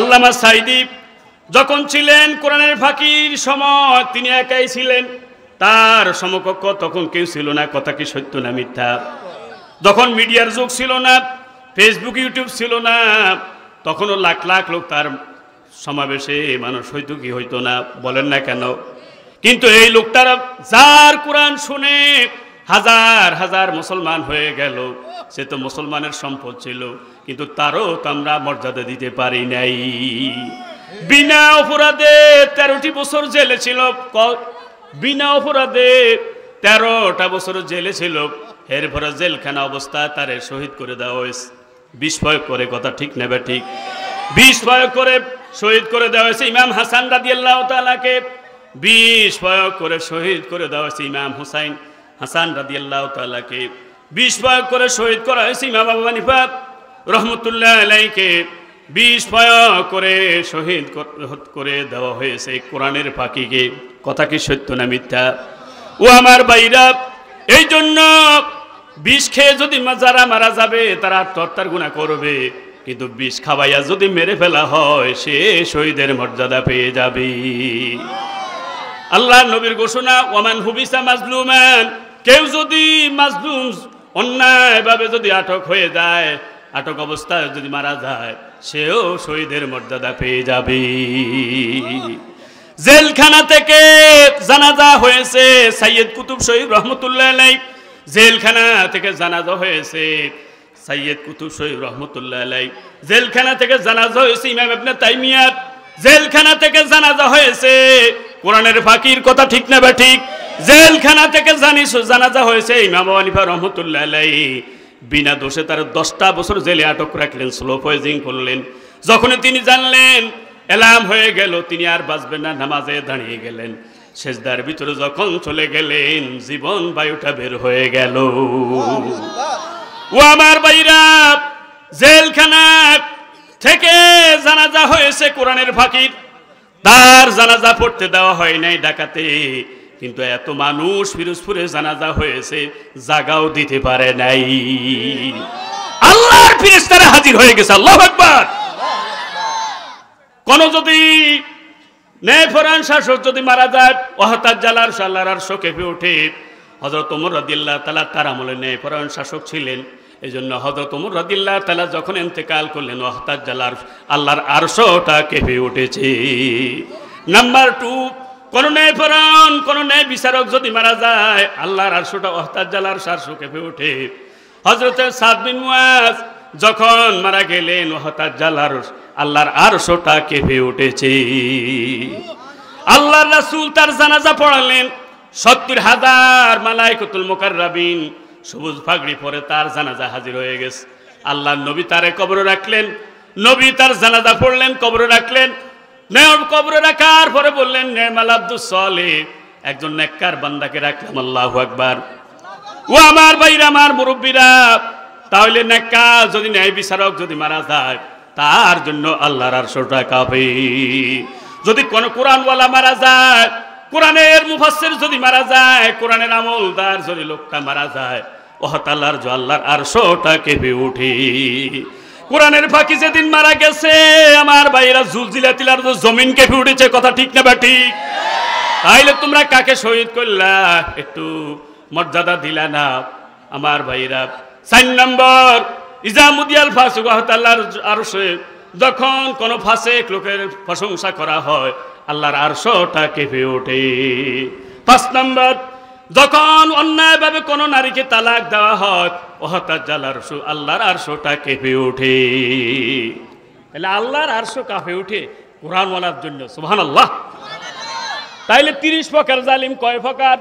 আল্লামা সাইদি যখন ছিলেন কোরআনের ফাঁকির সময় তিনি একাই ছিলেন, তার সমকক্ষ তখন কেউ ছিল না। কথা কি সত্য না মিথ্যা? যখন মিডিয়ার যুগ ছিল না, ফেসবুক ইউটিউব ছিল না, তখনও লাখ লাখ লোক তার সমাবেশে মানুষ হইতো কি হইতো না, বলেন না কেন? কিন্তু এই লোকটারা যার কোরআন শুনে হাজার হাজার মুসলমান হয়ে গেল, সে তো মুসলমানের সম্পদ ছিল, কিন্তু তারও তো আমরা মর্যাদা দিতে পারি নাই। বিনা অপরাধে 13টি বছর জেলে ছিল, বিনা অপরাধে 13টা বছর জেলে ছিল। এরপরে জেলখানা অবস্থায় তারে শহীদ করে দেওয়া হয়েছে, বিস্ফোরক করে। কথা ঠিক নেবে ঠিক? বিস্ফোরক করে শহীদ করে দেওয়া হয়েছে ইমাম হাসান রাদিয়াল্লাহু তাআলাকে, বিস্ফোরক করে শহীদ করে দেওয়া হয়েছে ইমাম হুসাইন হাসান রাদিয়াল্লাহু তাআলাকে, বিস্ফোরক করে শহীদ করা হয়েছে ইমাম আবু হানিফা রহমতুল্লাহ আলাইহিকে, বিস্ফোরক করে শহীদ করে দেওয়া হয়েছে কোরআনের ফাঁকিকে। কথা কি সত্য না মিথ্যা? ও আমার ভাইরা, এই জন্য বিষ খেয়ে যদি যারা মারা যাবে তারা আত্মহত্যার গুনাহ করবে, কিন্তু বিষ খাওয়াইয়া যদি মেরে ফেলা হয় সে শহীদের মর্যাদা পেয়ে যাবে। আল্লাহ নবীর ঘোষণা, ওয়ামান হুবিসা মাজলুমান, কেউ যদি মাজলুম অন্যায়ভাবে যদি আটক হয়ে যায়, আটক অবস্থায় যদি মারা যায়, সেও শহীদের মর্যাদা পেয়ে যাবে। জেলখানা থেকে জানাজা হয়েছে সৈয়দ কুতুব শহীদ রহমতুল্লাহ আলাইহি, জেলখানা থেকে জানাজা হয়েছে সৈয়দ কুতুব শহীদ রহমতুল্লাহ আলাইহি, জেলখানা থেকে জানাজা হয়েছে ইমাম ইবনে তাইমিয়া, জেলখানা থেকে জানাজা হয়েছে কোরআনের ফাঁকির। কথা ঠিক না বা ঠিক? জেলখানা থেকে জানাজা হয়েছে ইমাম আবু হানিফা রহমতুল্লাহ আলাইহি, বিনা দোষে তার 10টা বছর জেলে আটক রাখলেন, স্লো পয়জিং করলেন। যখন তিনি জানলেন এলাম হয়ে গেল, তিনি আর বাঁচবেন না, নামাজে দাঁড়িয়ে গেলেন। সেজদার ভিতরে যখন চলে গেলেন, জীবন বায়ুটা বের হয়ে গেল। ও আমার ভাইরা, জেলখানা থেকে জানাজা হয়েছে কোরআনের ফাঁকির, তার জানাজা পড়তে দেওয়া হয় নাই ঢাকাতে, কিন্তু এত মানুষ ফিরোজপুরে জানাজা হয়েছে, জাগাও দিতে পারে নাই। আল্লাহর ফেরেশতারা হাজির হয়ে গেছে। আল্লাহু আকবার। কোন যদি নেফরান শাসক যদি মারা যায়, ওয়াহতাজ জালার আল্লাহর আরশ কেঁপে ওঠে। হযরত ওমর রাদিয়াল্লাহু তাআলা তার আমলে নেফরান শাসক ছিলেন, এই জন্য হযরত ওমর রাদিয়াল্লাহু তাআলা যখন ইন্তেকাল করলেন, ওয়াহতাজ জালার আল্লাহর আরশটা কেঁপে উঠেছে। নাম্বার 2, কোন নেফরান কোন ন্যায় বিচারক যদি মারা যায়, আল্লাহর আরশটা ওয়াহতাজ জালার আরশ কেঁপে ওঠে। হযরত সাদ বিন মুয়াজ যখন মারা গেলেন, ওয়াহতাজ জালার আল্লাহর আরশটা কেঁপে উঠেছে। আল্লাহর রাসূল তার জানাজা পড়ালেন, 70,000 মালায়েকাতুল মুকাররাবিন সবুজ পাগড়ি পরে তার জানাজা হাজির হয়ে গেছে। আল্লাহর নবী তারে কবরে রাখলেন, নবী তার জানাজা পড়লেন, কবরে রাখলেন। কবরে রাখার পরে বললেন, নেমাল আব্দুস সালেহ, একজন নেককার বান্দাকে রাখলাম। আল্লাহু আকবার। ও আমার ভাইরা, আমার মুরব্বীরা, তাহলে নেককার যদি ন্যায় বিচারক যদি মারা যায়, তার জন্য আল্লাহর আরশটা কাঁপে। যদি কোন কোরআনওয়ালা মারা যায়, কোরআনের মুফাসসির যদি মারা যায়, কোরআনের আমলদার যদি লোকটা মারা যায়, ওয়াহতালার আল্লাহর আরশটা কেঁপে ওঠে। কোরআনের ফাঁকি যেদিন মারা গেছে, আমার ভাইরা, জুলজিলাতিল আরদ, জমিন কেঁপে উঠেছে। কথা ঠিক না বা ঠিক? তাইলে তোমরা কাকে শহীদ করলা, একটু মর্যাদা দিলা না আমার ভাইরা। 4 নম্বর, ইজামুদিয়াল ফাসিক ওয়াহতালার আরশে যখন কোন ফাসিক লোকের প্রশংসা করা হয়, আল্লাহর আরশটা কেঁপে ওঠে। 5 নম্বর, যখন অন্যায়ভাবে কোন নারীকে তালাক দেওয়া হয়, ওয়াহতাজ জালার আরশ, আল্লাহর আরশটা কেঁপে ওঠে। তাহলে আল্লাহর আরশ কাঁপে ওঠে কোরআনওয়ালার জন্য। সুবহানাল্লাহ। তাইলে 30 প্রকার জালিম কয় প্রকার?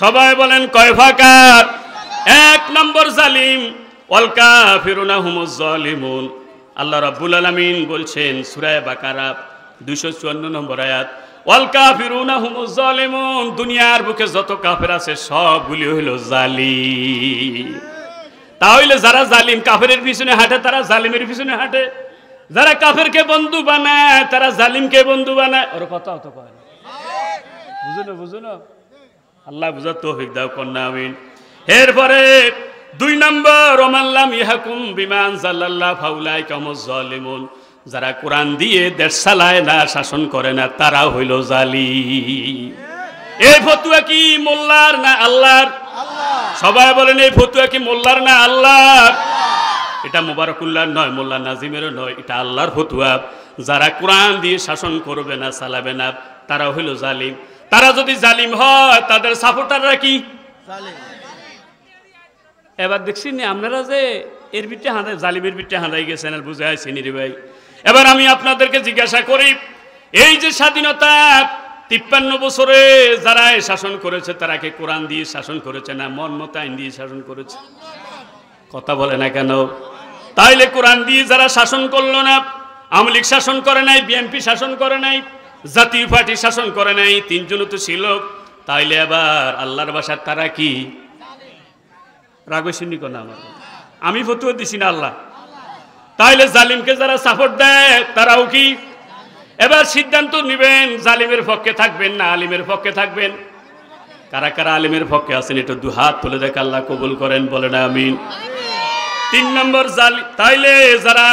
সবাই বলেন কয় প্রকার? 1 নম্বর জালিম, ওয়াল কাফিরুনা হুমুজ জালিমুন। আল্লাহ রাব্বুল আলামিন বলছেন সূরা বাকারা 254 নম্বর আয়াত, ওয়াল কাফিরুনা হুমুজ জালিমুন। দুনিয়ার বুকে যত কাফের আছে সবগুলি হলো জালিম। তাহলে যারা জালিম কাফেরের পিছনে হাঁটে, তারা জালিমের পিছনে হাঁটে। যারা কাফেরকে বন্ধু বানায়, তারা জালিমকে বন্ধু বানায়। ওর কথা অত কয় না, বুঝুন। আল্লাহ বুঝার তৌফিক দাও, কন্যা আমিন। এরপরে 2 নম্বর, ওমাল্লাম ইয়াহকুম বিমা আনজালাল্লাহ ফাউলাইকা হুমুজ জালিমুন। যারা কোরআন দিয়ে দেশ চালায় না, শাসন করে না, তারা হইল জালিম। এই ফতুয়া কি মোল্লার না আল্লাহর? সবাই বলেন এই ফতুয়া কি মোল্লার না আল্লাহর? এটা মোবারকুল্লাহর নয়, মোল্লা নাজিমেরও নয়, এটা আল্লাহর ফতুয়া। যারা কোরআন দিয়ে শাসন করবে না, চালাবে না, তারা হইল জালিম। তারা যদি জালিম হয়, তাদের সাপোর্টাররা কি জালিম? এবার দেখছি না আপনারা যে এর বিটে হাঁদাই, জালিমের বিটে হাঁদাই গেছেন, আর বুঝে আছেন রে ভাই। এবার আমি আপনাদেরকে জিজ্ঞাসা করি, এই যে স্বাধীনতা 53 বছরে যারা শাসন করেছে, তারা কি কোরআন দিয়ে শাসন করেছে না মন মতো আইন দিয়ে শাসন করেছে? কথা বলে না কেন? তাইলে কোরআন দিয়ে যারা শাসন করলো না, আওয়ামী লীগ শাসন করে নাই, বিএনপি শাসন করে নাই, জাতীয় পার্টি শাসন করে নাই, তিনজন তো ছিল, তাইলে আবার আল্লাহর বাসার তারা কি রাগসিনী কোন? আমি ফতুয়া দিছি না আল্লাহ। তাইলে জালিমকে যারা সাপোর্ট দেয় তারাও কি? এবার সিদ্ধান্ত নেবেন, জালিমের পক্ষে থাকবেন না আলিমের পক্ষে থাকবেন? কারা কারা আলিমের পক্ষে আছেন একটু দু হাত তুলে দেখ, আল্লাহ কবুল করেন, বলেন আমিন। 3 নম্বর জালিম, তাইলে যারা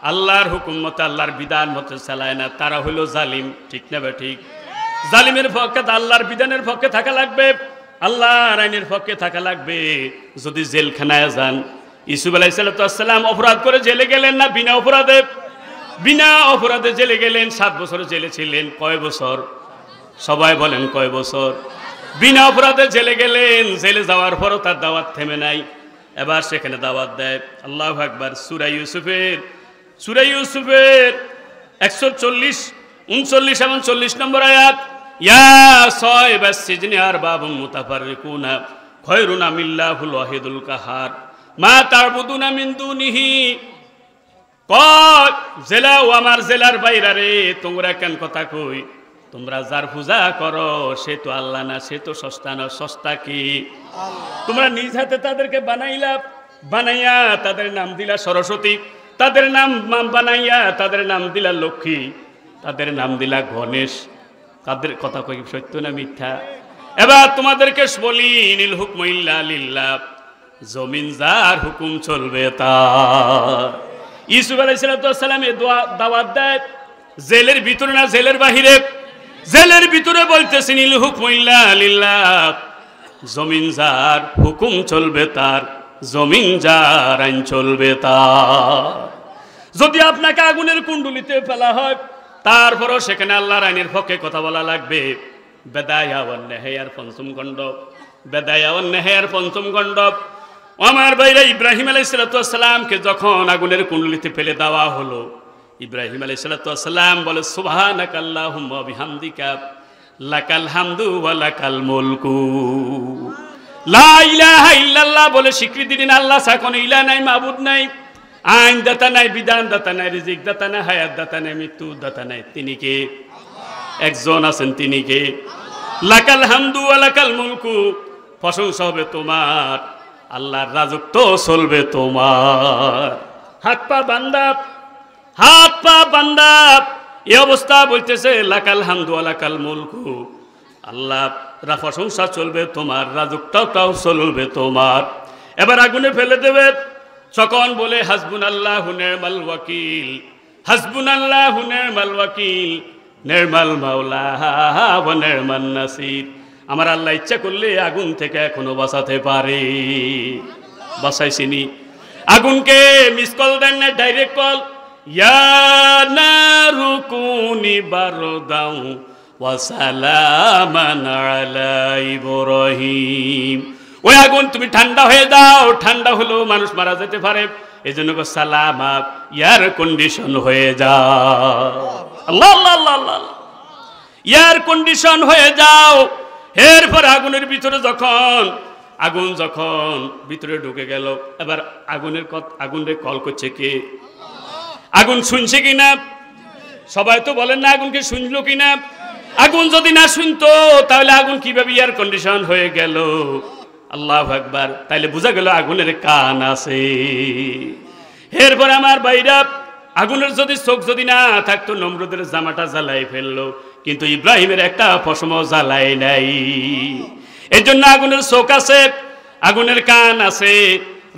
আল্লাহর হুকুম মতে আল্লাহর বিধান মতে চালায় না, তারা হইল জালিম। ঠিক না বে ঠিক? জালিমের পক্ষে আল্লাহর বিধানের পক্ষে থাকা লাগবে, আল্লাহর আইনের পক্ষে থাকা লাগবে। যদি জেলখানায় যান, ইউসুফ আলাইহিস সালাম অপরাধ করে জেলে গেলেন না বিনা অপরাধে? বিনা অপরাধে জেলে গেলেন, 7 বছর জেলে ছিলেন। কয় বছর? সবাই বলেন কয় বছর? বিনা অপরাধে জেলে গেলেন। জেলে যাওয়ার পরও তার দাওয়াত থেমে নাই। এবার সেখানে দাওয়াত দেয়। আল্লাহু আকবার। সূরা ইউসুফের 140, 39 এবং 40 নম্বর আয়াত। ইয়া সাহিবাস সিজনি আরবাবুম মুতাফাররিকুনা খায়রুন আমিল্লাহুল ওয়াহিদুল কাহার মা তা'বুদুনা মিন দুনিহি। কয় জেলা ও আমার জেলার বাইরা রে, তোমরা কেন কথা কই? তোমরা যার পূজা করো সে তো আল্লাহ না, সে তো সস্তা না। সস্তা কি? তোমরা নিজ হাতে তাদেরকে বানাইয়া তাদের নাম দিলা সরস্বতী, তাদের নাম বানাইয়া তাদের নাম দিলা লক্ষ্মী, তাদের নাম দিলা গণেশ। তাদের কথা কই সত্য না মিথ্যা? এবার তোমাদেরকে বলি, নিল হুকমু ইল্লা লিল্লাহ, জমিন যার হুকুম চলবে তার। ইউসুফ আলাইহিস সালাম এ দাওয়াত দেয় জেলের ভিতরে না জেলের বাহিরে? জেলের ভিতরে বলতেছেন নিল হুকমু ইল্লা লিল্লাহ, জমিন যার হুকুম চলবে তার, জমিন যার আইন চলবে তার। যদি আপনাকে আগুনের কুণ্ডুলিতে ফেলা হয়, তারপরও সেখানে আল্লাহর আইনের পক্ষে কথা বলা লাগবে। বেদায়া ওয়ান নেহায়ার পঞ্চম খণ্ড, বেদায়া ওয়ান নেহায়ার পঞ্চম খণ্ড। আমার ভাইরা, ইব্রাহিম আলাইহিস সালামকে যখন আগুনের কুণ্ডুলিতে ফেলে দেওয়া হলো, ইব্রাহিম আলাইহিস সালাম বলে সুবহানাকা আল্লাহুম্মা ওয়া বিহামদিকা লাকাল হামদু ওয়া লাকাল মুলকু। লা ইলাহা ইল্লাল্লাহ বলে স্বীকৃতি দিন, আল্লাহ ছাড়া কোনো ইলাহ নাই, মাবুদ নাই, আইন দাতা নাই, বিধান দাতা নাই, রিজিক দাতা নাই, হায়াত দাতা নাই, মৃত্যু দাতা নাই। তিনি কে? একজন আছেন, তিনি কে? লাকাল হামদু ওয়া লাকাল মুলকু, প্রশংসা হবে তোমার, আল্লাহর রাজত্ব চলবে তোমার। হাত পা বান্দা, হাত পা বান্দা, এই অবস্থা বলতেছে লাকাল হামদু ওয়া লাকাল মুলকু, আল্লাহ প্রশংসা চলবে তোমার, রাজত্বটাও চলবে তোমার। এবার আগুনে ফেলে দেবে, তখন বলে হাসবুনাল্লাহু নি'মাল ওয়াকিল, হাসবুনাল্লাহু নি'মাল ওয়াকিল, নি'মাল মাওলা ওয়া নি'মান নাসির। আমার আল্লাহ ইচ্ছা করলে আগুন থেকে এখনো বাঁচাতে পারে। বাঁচাইছিনি? আগুনকে মিস কল দেন না, ডাইরেক্ট কল। ইয়া নারু কুনি বারদাও ওয়া সালামান আলা ইব্রাহিম। ওই আগুন তুমি ঠান্ডা হয়ে দাও, ঠান্ডা হলেও মানুষ মারা যেতে পারে, এই জন্য সালামা, এয়ার কন্ডিশন হয়ে যাও। আল্লাহ আল্লাহ আল্লাহ আল্লাহ, এয়ার কন্ডিশন হয়ে যাও। এরপর আগুনের ভিতরে আগুন যখন ভিতরে ঢুকে গেল, এবার আগুনের কল করছে কে? আগুন শুনছে কিনা? সবাই তো বলেন না আগুনকে শুনলো কিনা? আগুন যদি না শুনতো তাহলে আগুন কিভাবে এয়ার কন্ডিশন হয়ে গেল? আল্লাহু আকবার। তাইলে বোঝা গেল আগুনের কান আছে। এরপর আমার ভাইরা, আগুনের যদি চোখ যদি না থাকতো, নমরুদের জামাটা জ্বালাই ফেললো, কিন্তু ইব্রাহিমের একটা পশম জ্বালাই নাই। এই জন্য আগুনের চোখ আছে, আগুনের কান আছে।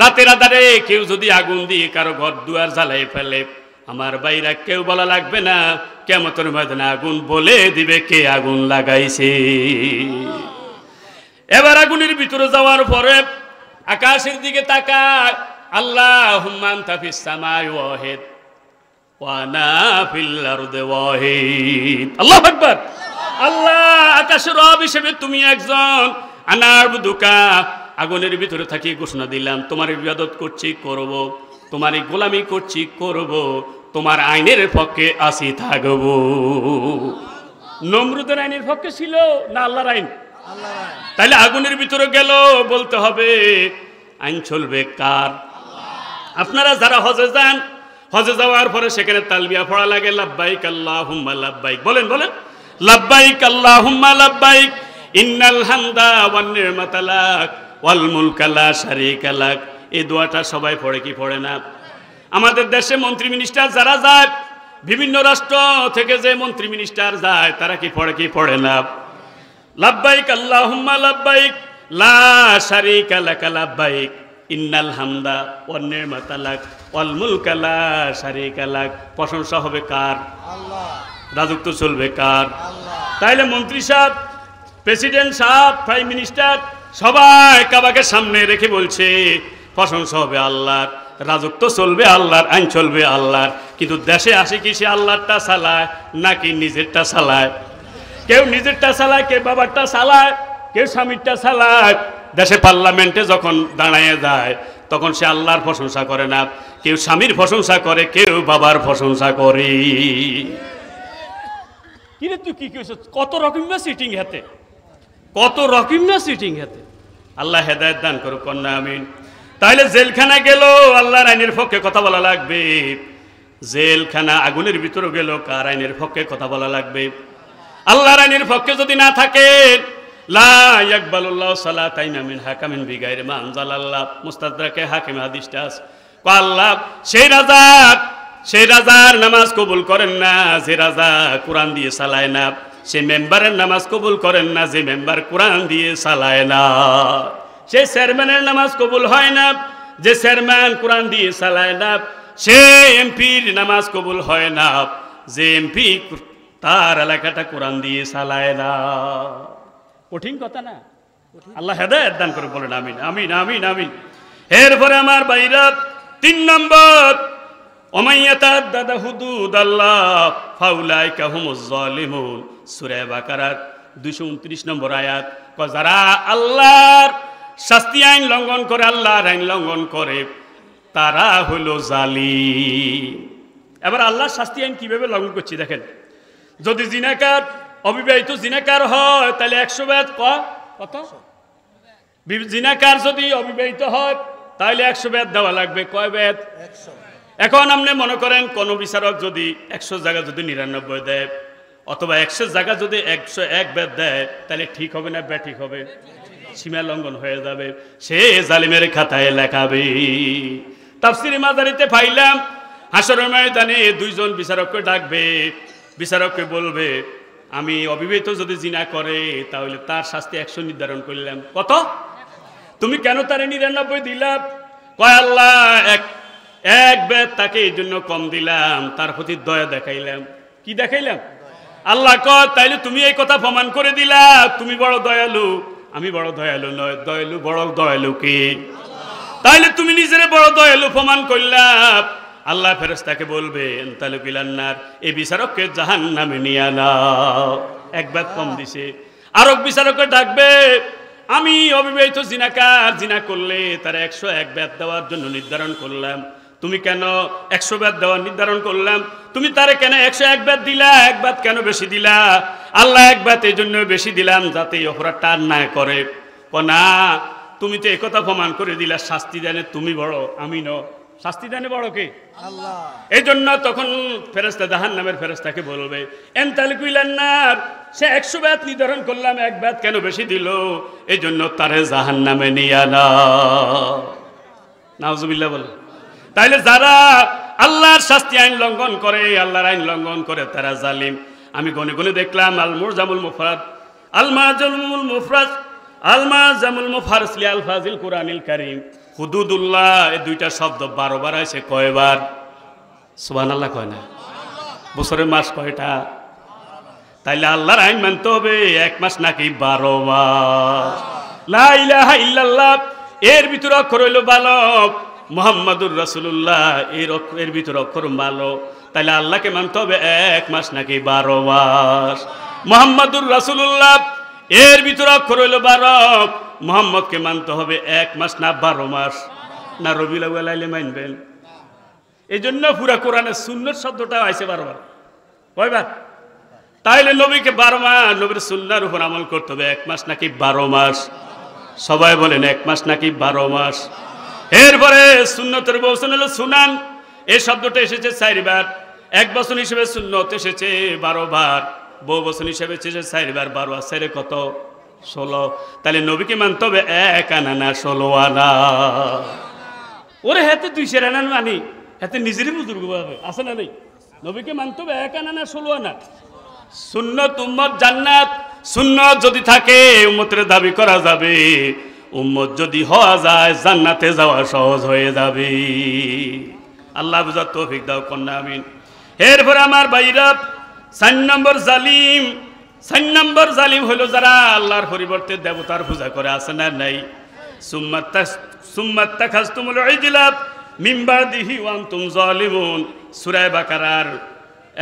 রাতের আধারে কেউ যদি আগুন দিয়ে কারো ঘর দুয়ার জ্বালাই ফেলে, আমার বাইরা কেউ বলা লাগবে না, কিয়ামতের ময়দানে আগুন বলে দিবে কে আগুন লাগাইছে। এবার আগুনের ভিতরে যাওয়ার পরে আকাশের দিকে তাকায়, আল্লাহুম্মা আনতা ফিস সামাই ওয়াহিদ ওয়া আনা ফিল আরদি ওয়াহিদ। আল্লাহু আকবার। আল্লাহ আকাশের রব হিসেবে তুমি একজন, আনাবুদুকা আগুনের ভিতরে থাকি ঘোষণা দিলাম তোমার ইবাদত করছি করব, তোমার গোলামি করছি করব, তোমার আইনের পক্ষে আসি থাকব। নমরুদের আইনের পক্ষে ছিল না আল্লাহর আইন? তাইলে আগুনের ভিতরে গেল, বলতে হবে আইন চলবে কার? আপনারা যারা হজে যান, হজে যাওয়ার পরে সেখানে তালবিয়া পড়া লাগে, লাব্বাইক আল্লাহুম্মা লাব্বাইক। বলেন বলেন, লাব্বাইক আল্লাহুম্মা লাব্বাইক ইন্নাল হামদা ওয়ান নি'মাতা লাক ওয়াল মুলকা লা শারীকা লাক। এই দোয়াটা সবাই পড়ে কি পড়ে না? আমাদের দেশে মন্ত্রী মিনিস্টার যারা যায়, বিভিন্ন রাষ্ট্র থেকে যে মন্ত্রী মিনিস্টার যায়, তারা কি পড়ে কি পড়ে না? লাব্বাইক আল্লাহুম্মা লাব্বাইক লা শারীকা লাক লাব্বাইক ইন্নাল হামদা ওয়ান নি'মাতা লাক ওয়াল মুলকা লা শারীকা লাক। প্রশংসা হবে কার? আল্লাহ। রাজত্ব চলবে কার? আল্লাহ। তাইলে মন্ত্রী সাহেব, প্রেসিডেন্ট সাহেব, প্রাইম মিনিস্টার সবাই কাবাকে সামনে রেখে বলছে প্রশংসা হবে আল্লাহর, রাজত্ব চলবে আল্লাহর, আইন চলবে আল্লাহর। কিন্তু দেশে আসে কি সে আল্লাহরটা চালায় নাকি নিজেরটা চালায়? কেউ নিজেরটা চালায়, কেউ বাবারটা চালায়, কেউ স্বামীরটা চালায়। দেশে পার্লামেন্টে যখন দাঁড়ায় যায় তখন সে আল্লাহর প্রশংসা করে না, কেউ স্বামীর প্রশংসা করে, কেউ বাবার প্রশংসা করে। কিরে তুই কি কইছ? কত রকম না সিটিং হাতে, কত রকম না সিটিং হাতে। আল্লাহ হেদায়েত দান করুক, কন্যা আমিন। তাহলে জেলখানা গেল, আল্লাহর আইনের পক্ষে কথা বলা লাগবে। জেলখানা আগুনের ভিতরে গেল, কার আইনের পক্ষে কথা বলা লাগবে? আল্লাহর আইনের পক্ষে যদি না থাকে, লা ইয়াকবালুল্লাহু সালাতাইন মিন হাকামিন বিগাইরি মা আনজালাল্লাহ। মুস্তাদরাকে হাকিম হাদিসটা আছে, আল্লাহ সেই রাজার নামাজ কবুল করেন না যে রাজা কোরআন দিয়ে চালায় না, সে মেম্বারের নামাজ কবুল করেন না যে মেম্বার কোরআন দিয়ে চালায় না। সেই চেয়ারম্যানের নামাজ কবুল হয় না যে চেয়ারম্যান কোরআন দিয়ে চালায় না। সে এমপির নামাজ কবুল হয় না যে এমপি তার এলাকাটা কোরআন দিয়ে চালায় না। কঠিন কথা না? আল্লাহ হেদায়েত দান করে, বলেন আমিন আমিন আমিন আমিন। এরপরে আমার বাইরা 3 নম্বর, ওমাইয়াতাদ্দাদা হুদুদাল্লাহ ফাউলাইকা হুমুজ জালিমুন। সূরা বাকারার 229 নম্বর আয়াত। যারা আল্লাহর শাস্তি আইন লঙ্ঘন করে, আল্লাহর আইন লঙ্ঘন করে, তারা হলো জালিম। এবার আল্লাহর শাস্তি আইন কিভাবে লঙ্ঘন করছি দেখেন। যদি জিনাকার, অবিবাহিত জিনাকার হয় তাহলে 100 বেত। কত? জিনাকার যদি অবিবাহিত হয় তাহলে 100 বেত দেওয়া লাগবে। কয় বেত? 100। এখন আপনি মনে করেন কোন বিচারক যদি 100 জায়গা যদি 99 দেয়, অথবা 100 জায়গা যদি 101 বেত দেয়, তাহলে ঠিক হবে না ব্যাঠিক হবে? সীমা লঙ্ঘন হয়ে যাবে, সে জালিমের খাতায় লেখাবে। তাফসীরে মাদারিতে পাইলাম, হাসরের ময়দানে 2 জন বিচারককে ডাকবে। বিচারককে বলবে, আমি অবিবাহিত যদি জিনা করে তাহলে তার শাস্তি 100 নির্ধারণ করলাম। কত? তুমি কেন তারে 99 দিলাম? কয় আল্লাহ এক বেত তাকে এই জন্য কম দিলাম, তার প্রতি দয়া দেখাইলাম। কি দেখাইলাম? আল্লাহ কয় তাইলে তুমি এই কথা প্রমাণ করে দিলা তুমি বড় দয়ালু। আমি বড় দয়ালু নয়, দয়ালু বড় দয়ালু কে? তাইলে তুমি নিজের বড় দয়ালু প্রমাণ করলাম। আল্লাহ ফেরেশতাকে বলবেন তাহলে বিলান্নার, এই বিচারককে জাহান্নামে নিয়ে নাও। 1 বেত কম দিছে। আরো বিচারককে ডাকবে, আমি অবিবাহিত জিনাকার, জিনা করলে তার 101 বেত দেওয়ার জন্য নির্ধারণ করলাম। তুমি কেন 100 বেত দেওয়ার নির্ধারণ করলাম? তুমি তারে কেন 101 বেত দিলা? 1 বেত কেন বেশি দিলা? আল্লাহ 1 বেত এই জন্য বেশি দিলাম যাতে এই অপরাধটা আর না করে। না, তুমি তো একথা প্রমাণ করে দিলা শাস্তি দানে তুমি বড়, আমি ন। শাস্তি দানে বড় কে? আল্লাহ। এই জন্য তখন ফেরেশতা, জাহান্নামের ফেরেশতাকে বলবে, এনতালিকুইলান্নার, সে 100 বেত নির্ধারণ করলাম, 1 বেত কেন বেশি দিল? এই জন্য তারে জাহান্নামে নিয়ে নাও। নাউজুবিল্লাহ বলে। তাইলে যারা আল্লাহর শাস্তি আইন লঙ্ঘন করে, আল্লাহর আইন লঙ্ঘন করে, তারা জালিম। আমি গনে গনে দেখলাম আল মুরজামুল মুফরাদ, আল মাজামুল মুফরাদ, আল মাজামুল মুফারিস লি আলফাজিল কুরআনিল কারীম, হুদুদুল্লাহ, এই 2টা শব্দ 12 বার আছে। কয়বার? সুবহানাল্লাহ কয় না? বছরের মাস কয়টা? তাইলে আল্লাহর আইন মানতে হবে 1 মাস নাকি 12 মাস? লা ইলাহা ইল্লাল্লাহ এর ভিতর অক্ষর হইল বালক, মুহাম্মাদুর রাসূলুল্লাহ এর ভিতর অক্ষর বালক। তাইলে আল্লাহকে মানতে হবে 1 মাস নাকি 12 মাস? মুহাম্মাদুর রাসূলুল্লাহ এর ভিতর অক্ষর হইল বালক, মুহাম্মদকে মানতে হবে 1 মাস না 12 মাস? না রবিউল আউয়াল আইলে মানবেন? এই জন্য পুরা কোরআনের সুন্নাত শব্দটা আইছে 12 বার। কয়বার? তাইলে নবীকে 12 মাস নবীর সুন্নাহর উপর আমল করতে হবে 1 মাস নাকি 12 মাস? সবাই বলেন 1 মাস নাকি 12 মাস? এরপরে সুন্নতের বচন হলো সুনান। এই শব্দটা এসেছে 4 বার। এক বচন হিসেবে সুন্নত এসেছে 12 বার, বহু বচন হিসেবে এসেছে 4 বার। 12 আর 4 কত? 16। তাহলে নবীকে মানতে হবে 1 আনা না 16 আনা? ওরে হাতে 200 আনা মানি, হাতে নিজেরই বুজুর্গ হবে আছে না নেই? নবীকে মানতে হবে 1 আনা না 16 আনা? সুন্নত উম্মত জান্নাত। সুন্নত যদি থাকে উম্মতের দাবি করা যাবে, উম্মত যদি হওয়া যায় জান্নাতে যাওয়া সহজ হয়ে যাবে। আল্লাহ বুঝার তৌফিক দাও কন্যা আমিন। এরপর আমার ভাইরা 4 নম্বর জালিম। 4 নম্বর জালিম হলো যারা আল্লাহর পরিবর্তে দেবতার পূজা করে আছে না নাই? সুম্মাত্তাখাযতুমুল ইজলা মিন বাদিহি ওয়া আনতুম যালিমুন। সূরা বাকারার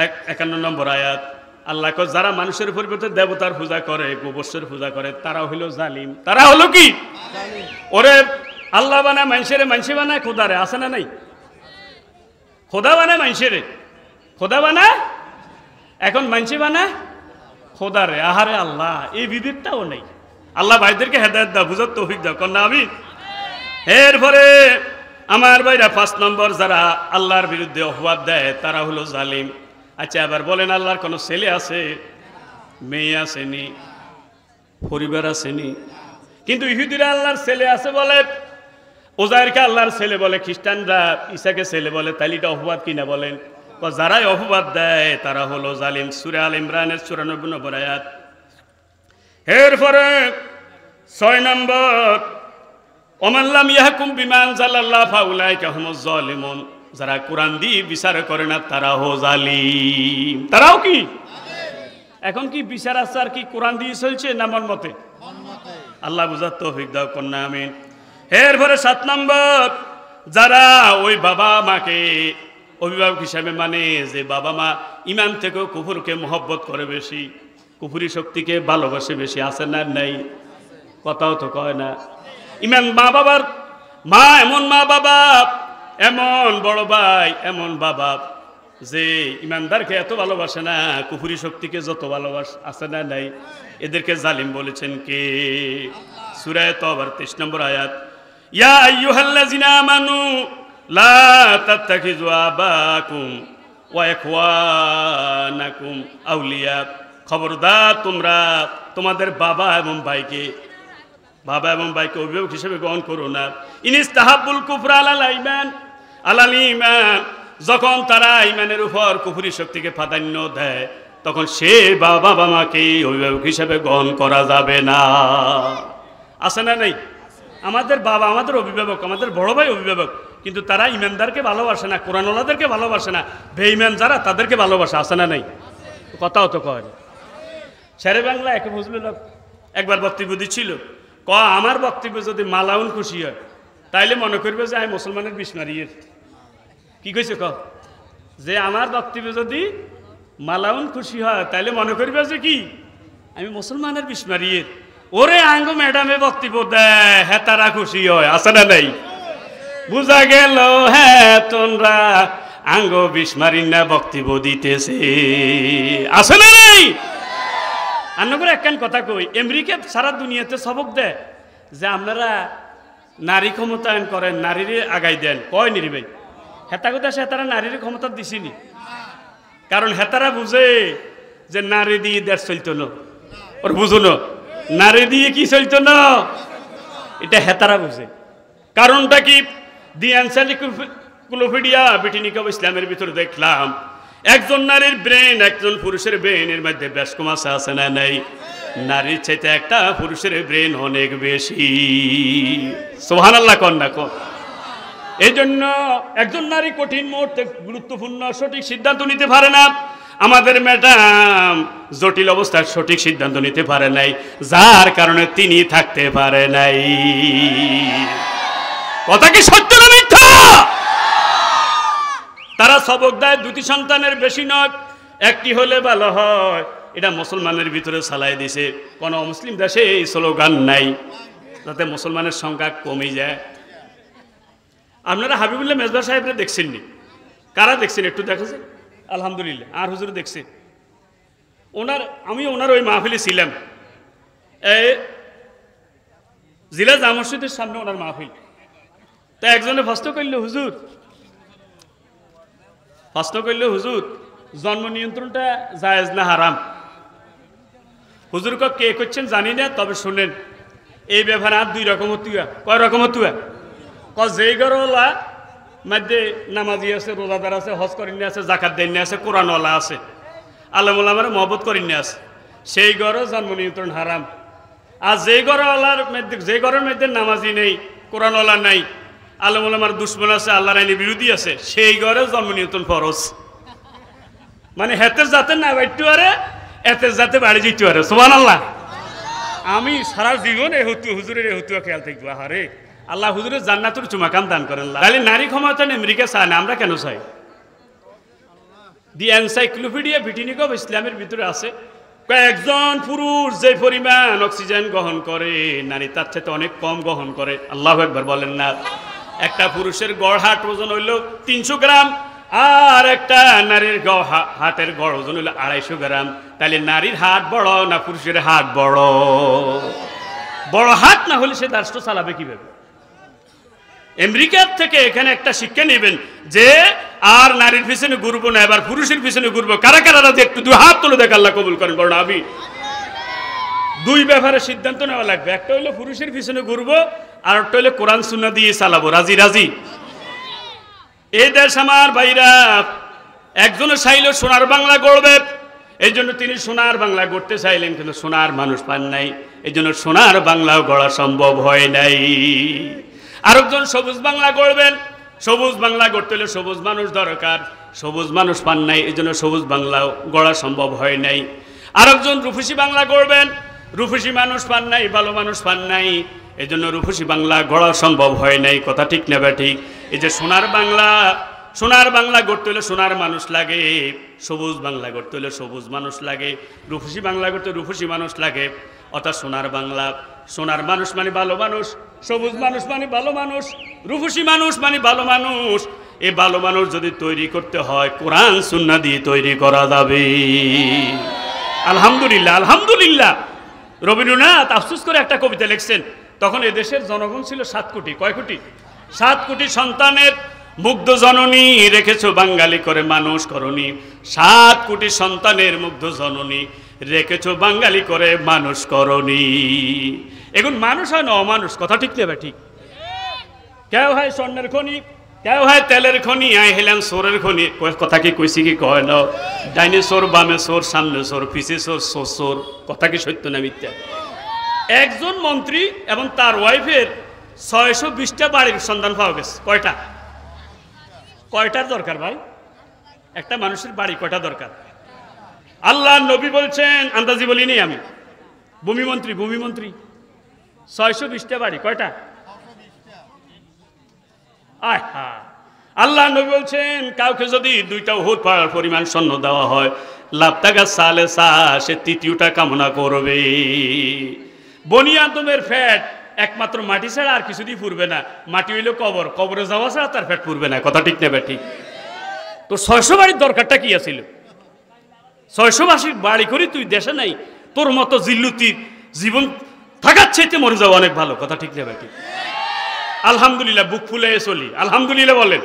51 নম্বর আয়াত। আল্লাহ কয় যারা মানুষের পরিবর্তে দেবতার পূজা করে, গোবর্ষের পূজা করে, তারা হইল জালিম। তারা হলো কি? ওরে আল্লাহ বানায় মানুষের, মানুষে বানায় খোদারে, আছে না নাই? খোদা বানায় মানুষের, খোদা বানায় এখন মানুষে বানায় খোদারে। আহারে আল্লাহ, এই বিবেকটাও নেই। আল্লাহ ভাইদেরকে হেদায়েত দাও, বুঝার তৌফিক দাও কন্যা আমিন। এরপরে আমার ভাইরা 5 নম্বর যারা আল্লাহর বিরুদ্ধে অপবাদ দেয় তারা হলো জালিম। আচ্ছা এবার বলেন, আল্লাহর কোনো ছেলে আছে? মেয়ে আসেনি, পরিবার আসেনি, কিন্তু ইহুদিরা আল্লাহর ছেলে আছে বলে, ওজাইরকে আল্লাহর ছেলে বলে, খ্রিস্টানরা ঈসাকে ছেলে বলে। তাইলে এটা অপবাদ কিনা বলেন? যারাই অপবাদ দেয় তারা হলো জালিম। সূরা আল ইমরানের 94 নম্বর আয়াত। এরপরে 6 নম্বর, ওমান লাম ইয়াহকুম বিমা আনজালাল্লাহ ফাউলাইকা হুমুজ জালিমুন। যারা কোরআন দিয়ে বিচার করে না তারা হো জালিম। তারাও কি এখন কি বিচার আচার কি কোরআন দিয়ে চলছে না মন মতে? আল্লাহ বুঝার তৌফিক দাও কন্যা আমিন। এরপরে 7 নম্বর, যারা ওই বাবা মাকে অভিভাবক হিসাবে মানে, যে বাবা মা ইমান থেকেও কুফুরকে মহব্বত করে বেশি, কুফুরি শক্তিকে ভালোবাসে বেশি, আছে না নাই? কথাও তো কয় না। ইমান মা বাবার, মা এমন মা বাবা, এমন বড় ভাই, এমন বাবা যে ইমানদারকে এত ভালোবাসে না, কুফুরি শক্তিকে যত ভালোবাসে, আছে না নাই? এদেরকে জালিম বলেছেন কে? সূরা তাওবার 23 নম্বর আয়াত। ইয়া আইয়ুহাল্লাযিনা আমানু লা তাত্তাখিযু আবাকুম ওয়া ইখওয়ানাকুম আউলিয়া। খবরদার তোমরা তোমাদের বাবা এবং ভাইকে অভিভাবক হিসেবে গ্রহণ করো না। ইনিস্তাহাব্বুল কুফরা আলাল ঈমান, আলাল ঈমান। যখন তারা ঈমানের উপর কুফরি শক্তিকে প্রাধান্য দেয়, তখন সে বাবা মাকে অভিভাবক হিসেবে গ্রহণ করা যাবে না। আছে না নাই? আমাদের বাবা আমাদের অভিভাবক, আমাদের বড় ভাই অভিভাবক, কিন্তু তারা ইমানদারকে ভালোবাসে না, কোরআনওয়ালাদেরকে ভালোবাসে না, বেঈমান যারা তাদেরকে ভালোবাসে। আছে না নাই? কথাও তো কয় না। শেরে বাংলা একে বুঝলো লোক একবার বক্তব্য দিচ্ছিল, আমার বক্তব্য যদি মালাউন খুশি হয় তাইলে মনে করবে যে আমি মুসলমানের বিস্মারিয়ের। কি কইছে? যে আমার বক্তব্য যদি মালাউন খুশি হয় তাইলে মনে করবে যে কি আমি মুসলমানের বিস্মারিয়ের। ওরে আঙ্গ ম্যাডামে বক্তব্য দেয়, হ্যাঁ তারা খুশি হয়। আছে না নাই? বুঝা গেল হ্যাঁ তোমরা আঙ্গ বিস্মারিন না বক্তব্য দিতেছে। আছে না নাই? আন্নগর একখান কথা কই, আমেরিকা সারা দুনিয়াতে সবক দেয় যে আপনারা নারী ক্ষমতায়ন করেন, নারীরে আগাই দেন। কয় নিরি ভাই? হেতা কথা সে তারা নারীর ক্ষমতা দিছিনি, কারণ হেতারা বুঝে যে নারী দিয়ে দেশ চলতো না। ওর বুঝো না, নারী দিয়ে কি চলতো না, এটা হেতারা বুঝে। কারণটা কি? দি এনসাইক্লোপিডিয়া ব্রিটানিক অফ ইসলামের ভিতরে দেখলাম একজন নারীর ব্রেন একজন পুরুষের ব্রেনের মধ্যে বেশ কম আছে না নাই? নারীর চাইতে একটা পুরুষের ব্রেন অনেক বেশি। সুবহানাল্লাহ কন না কন। এই জন্য একজন নারী কঠিন মুহূর্তে গুরুত্বপূর্ণ সঠিক সিদ্ধান্ত নিতে পারে না। আমাদের ম্যাডাম জটিল অবস্থায় সঠিক সিদ্ধান্ত নিতে পারে নাই, যার কারণে তিনি থাকতে পারে নাই। কথা কি সত্য না মিথ্যা? তারা সবক দেয় দুটি সন্তানের বেশি নয়, একটি হলে ভালো হয়। এটা মুসলমানের ভিতরে চালাই দিছে। কোন মুসলিম দেশে এই স্লোগান নাই, যাতে মুসলমানের সংখ্যা কমে যায়। আপনারা হাবিবুল্লাহ মেজবা সাহেবরা দেখছেননি? কারা দেখছেন একটু দেখেছেন? আলহামদুলিল্লাহ, আর হুজুর দেখছে। আমি ওনার ওই মাহফিলে ছিলাম, জিলা জামা মসজিদের সামনে ওনার মাহফিল। তা একজনে প্রশ্ন করল, হুজুর জন্ম নিয়ন্ত্রণটা জায়েজ না হারাম? হুজুর কে করছেন জানি না, তবে শুনেন এই ব্যাপারে আর দুই রকম হতুয়া। কয় রকম হতুয়া? যেই ঘরওয়ালা মধ্যে নামাজি আছে, রোজাদার আছে, হজ করিনি আছে, জাকাত দেননি আছে, কোরআনওয়ালা আছে, আলমুলামার মহব্বত করিনি আছে, সেই ঘরে জন্ম নিয়ন্ত্রণ হারাম। আর যেই ঘরওয়ালার মধ্যে, যে ঘরের মধ্যে নামাজি নেই, কোরআনওয়ালা নাই, আলমুলামার দুশ্মন আছে, আল্লাহর আইনের বিরোধী আছে, সেই ঘরে জন্ম নিয়ন্ত্রণ ফরজ। মানে হেতের যাতে না বাড়তে পারে, এতের যাতে বাড়ি যেতে পারে। সুবহানাল্লাহ। আমি সারা জীবন হুজুরের হতুয়া খেয়াল থাকবো। আরে আল্লাহ হুজুরের জান্নাতুর চুমাকাম দান করেন। তাহলে নারী ক্ষমতা আমেরিকা চায় না, আমরা কেন চাই? দি এনসাইক্লোপিডিয়া ব্রিটানিকা অফ ইসলামের ভিতরে আছে, কয়েকজন পুরুষ যে পরিমাণ অক্সিজেন গ্রহণ করে, নারী তার চাইতে অনেক কম গ্রহণ করে। আল্লাহু আকবার বলেন না? একটা পুরুষের গড় হাট ওজন হইল 300 গ্রাম, আর একটা নারীর হাটের গড় ওজন হইল 250 গ্রাম। তাহলে নারীর হাট বড় না পুরুষের হাট বড়? বড় হাট না হলে সে রাষ্ট্র চালাবে কিভাবে? আমেরিকার থেকে এখানে একটা শিক্ষা নেবেন যে আর নারীর পিছনে ঘুরবো না, এবার পুরুষের পিছনে ঘুরবো। কারা কারা একটু দুই হাত তুলে দেখ, আল্লাহ কবুল করেন। বড় আমি দুই ব্যাপারে সিদ্ধান্ত নেওয়া লাগবে। একটা হইলো পুরুষের পিছনে ঘুরবো, আর একটা হইলো কোরআন সুন্নাহ দিয়ে চালাবো। রাজি রাজি? এই দেশ আমার ভাইরা, একজনে চাইল সোনার বাংলা গড়বে, এই জন্য তিনি সোনার বাংলা গড়তে চাইলেন, কিন্তু সোনার মানুষ পান নাই, এই জন্য সোনার বাংলাও গড়া সম্ভব হয় নাই। আরেকজন সবুজ বাংলা গড়বেন, সবুজ বাংলা গড়তে হলে সবুজ মানুষ দরকার, সবুজ মানুষ পান নাই, এই জন্য সবুজ বাংলাও গড়া সম্ভব হয় নাই। আরেকজন রূপসী বাংলা গড়বেন, রূপসী মানুষ পান নাই, ভালো মানুষ পান নাই, এই জন্য রূপসী বাংলা গড়া সম্ভব হয় নাই। কথা ঠিক না বা ঠিক? এই যে সোনার বাংলা গড়তে হলে সোনার মানুষ লাগে, সবুজ বাংলা গড়তে হলে সবুজ মানুষ লাগে, রূপসী বাংলা গড়তে রূপসী মানুষ লাগে। অর্থাৎ সোনার মানুষ মানে ভালো মানুষ, সবুজ মানুষ মানে ভালো মানুষ, রূপসী মানুষ মানে ভালো মানুষ। এই ভালো মানুষ যদি তৈরি করতে হয়, কোরআন সুন্নাহ দিয়ে তৈরি করা যাবে। আলহামদুলিল্লাহ, আলহামদুলিল্লাহ। রবীন্দ্রনাথ আফসোস করে একটা কবিতা লিখছেন, তখন এদেশের জনগণ ছিল 7 কোটি। কয় কোটি? 7 কোটি সন্তানের মুগ্ধ জননী রেখেছো বাঙালি করে মানুষ করনি। 7 কোটি সন্তানের মুগ্ধ জননী রেখেছো বাঙালি করে মানুষ করনি। এখন মানুষ হয় না অমানুষ। কথা ঠিক নেবে ঠিক? কেউ হয় স্বর্ণের খনি, কেউ হয় তেলের খনি, আই হেলাম সোরের খনি। কথা কি কইছি কি কয় না? ডাইনোসর, বামে সোর, সামনে সোর, পিছে সোর, সোর। কথা কি সত্য না মিথ্যা? একজন মন্ত্রী এবং তার ওয়াইফের 620টা বাড়ির সন্ধান পাওয়া গেছে। কয়টার দরকার ভাই? একটা মানুষের বাড়ি কয়টা দরকার? আল্লাহ নবী বলছেন, আন্দাজি বলিনি আমি, ভূমিমন্ত্রী 620টা বাড়ি। কয়টা? আল্লাহ নবী বলছেন, কাউকে যদি 2টা উহুদ পাহাড় পরিমাণ স্বর্ণ দেওয়া হয়, লাপতাগা সালে সে 3য়টা কামনা করবে। বনি আদমের ফ্যাট একমাত্র মাটি ছাড়া আর কিছু দিয়ে পুরবে না। মাটি হইলো কবর, কবরে যাওয়া ছাড়া তার ফ্যাট পুরবে না। কথা ঠিক নেবে ঠিক? তো 600 বাড়ির দরকারটা কি আছিল? 600 বাড়ি করি তুই দেশে নাই, তোর মতো জিল্লুতির জীবন থাকার চাইতে মরে যাওয়া অনেক ভালো। কথা ঠিক নেবে ঠিক? আলহামদুলিল্লাহ, বুক ফুলে চলি। আলহামদুলিল্লাহ বলেন।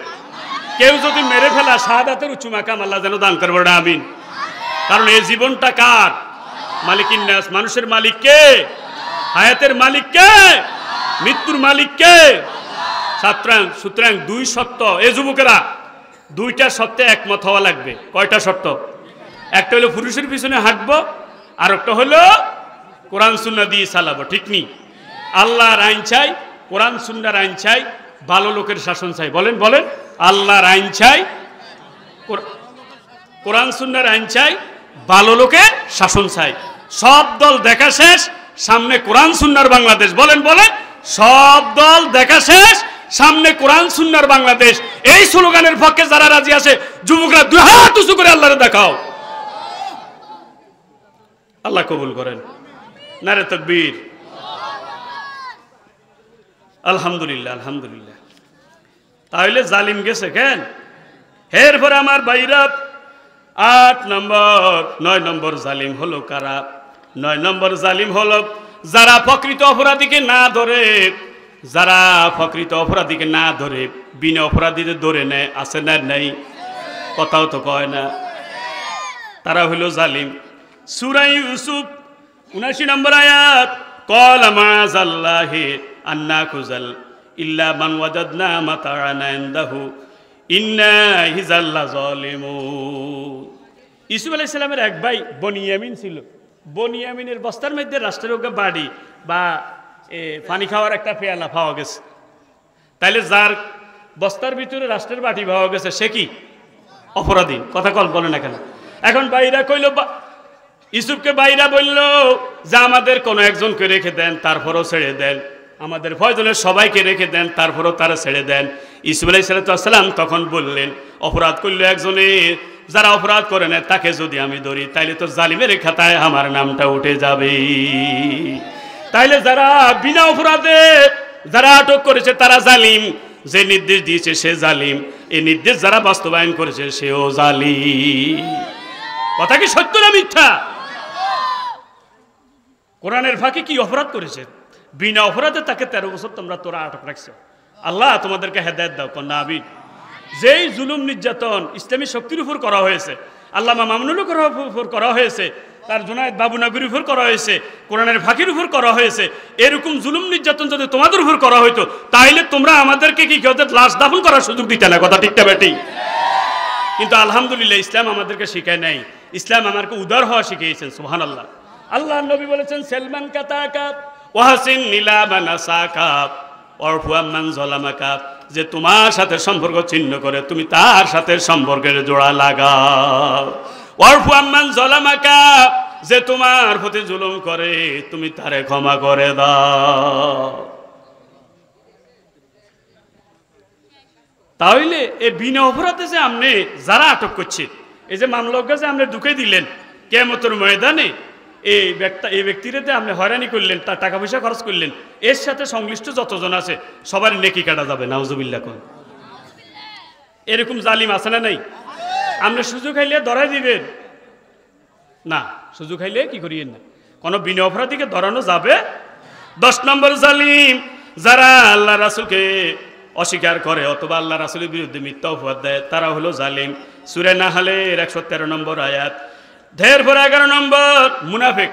কেউ যদি মেরে ফেলা, শাহাদাতের উঁচু মাকাম আল্লাহ যেন দান করবে না, আমিন। কারণ এই জীবনটা কার? মালিকিন নাস। মানুষের মালিক কে? হায়াতের মালিক কে? মৃত্যুর মালিক কে? সুতরাং 2 শর্ত। এ যুবকেরা, 2টা শর্তে একমত হওয়া লাগবে। কয়টা শর্ত? একটা হলো পুরুষের পিছনে হাঁটবো, আর একটা হলো কোরআন সুন্নাহ দিয়ে চালাবো। ঠিক নি? আল্লাহর আইন চাই, কোরআন সুন্নাহর আইন চাই, ভালো লোকের শাসন চাই। বলেন বলেন, আল্লাহর আইন চাই, কোরআন সুন্নাহর আইন চাই, ভালো লোকের শাসন চাই। সব দল দেখা শেষ, সামনে কোরআন সুন্নাহর বাংলাদেশ। বলেন বলেন, সব দল দেখা শেষ, সামনে কোরআন সুন্নাহর বাংলাদেশ। এই স্লোগানের পক্ষে যারা রাজি আছে যুবকরা দুই হাত উঁচু করে আল্লাহরে দেখাও। আল্লাহ কবুল করেন। নারে তাকবীর, আলহামদুলিল্লাহ আলহামদুলিল্লাহ। তাহলে জালিম গেছে কেন? এরপরে আমার ভাইরা 8 নম্বর 9 নম্বর জালিম হলো কারা? 9 নম্বর জালিম হলো যারা প্রকৃত অপরাধীকে না ধরে, যারা প্রকৃত অপরাধীকে না ধরে বিনা অপরাধীদের ধরে নেয়। আছে না নাই? কথাও তো কয় না। তারা হলো জালিম। সূরা ইউসুফ 79 নম্বর আয়াত, ক্বালা মাযাল্লাহি আন্না কুযাল ইল্লা মান ওয়াজাদনা মাতা'আনা ইনদাহু ইন্না হিযাল যালিমুন। ইউসুফ আলাইহিস সালামের এক ভাই বনিয়ামিন ছিল। বনিয়ামিনের বস্তার মধ্যে রাষ্ট্রের বাড়ি বা পানি খাওয়ার একটা পেয়ালা পাওয়া গেছে। তাইলে যার বস্তার ভিতরে রাষ্ট্রের বাটি পাওয়া গেছে সে কি অপরাধী? কথা কল বলে না কেন? এখন বাইরা কইল, ইউসুফকে বাইরা বলল যে আমাদের কোনো একজনকে রেখে দেন, তারপরও ছেড়ে দেন। আমাদের প্রয়োজনের সবাইকে রেখে দেন, তারপরও তারা ছেড়ে দেন। ইউসুফ আলাইহিস সালাম তখন বললেন, অপরাধ করলে একজনে, যারা অপরাধ করে নেয় তাকে যদি আমি ধরি তাইলে তো জালিমের খাতায় আমার নামটা উঠে যাবে। তাইলে যারা বিনা অপরাধে যারা আটক করেছে তারা জালিম, যে নির্দেশ দিয়েছে সে জালিম, এই নির্দেশ যারা বাস্তবায়ন করেছে সেও জালিম। কথা কি সত্য না মিথ্যা? কোরআনের ফাঁকে কি অপরাধ করেছে? বিনা অপরাধে তাকে 13 বছর তোরা আটক রাখছো। আল্লাহ তোমাদেরকে হেদায়েত দাও, কন্যা আমিন। যেই জুলুম নির্যাতন ইসলামী শক্তির উপর করা হয়েছে, আল্লামা মামুনুল উপর করা হয়েছে, তার জুনায়েদ বাবুনগরীর উপর করা হয়েছে, কোরআনের ফাঁকির উপর করা হয়েছে, এরকম জুলুম নির্যাতন যদি তোমাদের উপর করা হইতো তাইলে তোমরা আমাদেরকে কি কেউ লাশ দাফন করার সুযোগ দিতে না? কথা ঠিকটা বেটি? কিন্তু আলহামদুলিল্লাহ ইসলাম আমাদেরকে শিখায় নাই। ইসলাম আমাদেরকে উদার হওয়া শিখিয়েছেন। সুবহানাল্লাহ। আল্লাহ নবী বলেছেন, সালমান কাতাকা ওয়াহসিন নীলা বানাসাকা ওয়ারফু আম্মান যালামাকা, যে তোমার সাথে সম্পর্ক ছিন্ন করে তুমি তার সাথে সম্পর্কের জোড়া লাগাও। ওয়ারফু আম্মান যালামাকা, যে তোমার প্রতি জুলুম করে তুমি তারে ক্ষমা করে দাও। তাহলে এই বিনা অপরাধে যে আপনি যারা আটক করছে, এই যে মামলাকে যে আপনি ঢুকে দিলেন কিয়ামতের ময়দানে, এই ব্যক্তিরে আপনি হয়রানি করলেন, তার টাকা পয়সা খরচ করলেন, এর সাথে সংশ্লিষ্ট যতজন আছে সবার নেকি কাটা যাবে। নাউজুবিল্লাহ। কোন এরকম জালিম আছে না নাই? আপনি সুযোগ খাইলে ধরাই দিবেন না, সুযোগ খাইলে কি করিয়েন না, কোনো বিনা অপরাধীকে ধরানো যাবে। 10 নম্বর জালিম যারা আল্লাহ রাসূলকে অস্বীকার করে অথবা আল্লাহ রাসূলের বিরুদ্ধে মিথ্যা অপবাদ দেয়, তারা হলো জালিম। সূরা নাহলের 113 নম্বর আয়াত। এরপর 11 নম্বর মুনাফিক,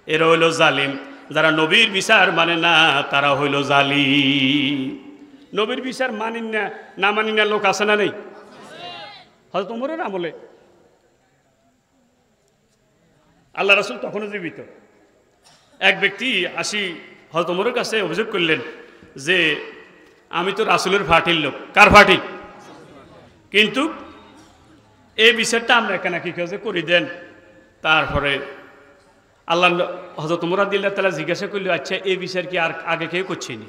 এরা হইল জালিম। যারা নবীর বিচার মানে না তারা হইল জালিম। নবীর বিচার মানি না, না মানি না লোক আছে না নেই? হযরত ওমরের আমলে আল্লাহ রাসূল তখনও জীবিত। এক ব্যক্তি আসি হযরত ওমরের কাছে অভিযোগ করলেন যে আমি তো রাসূলের ফাটির লোক। কার ফাটি? কিন্তু এই বিচারটা আমরা এখানে কি কাজে করে দেন। তারপরে আল্লাহ হযরত ওমর রাদিয়াল্লাহু তাআলা জিজ্ঞাসা করল, আচ্ছা এই বিচার কি আর আগে কেউ করছেনি?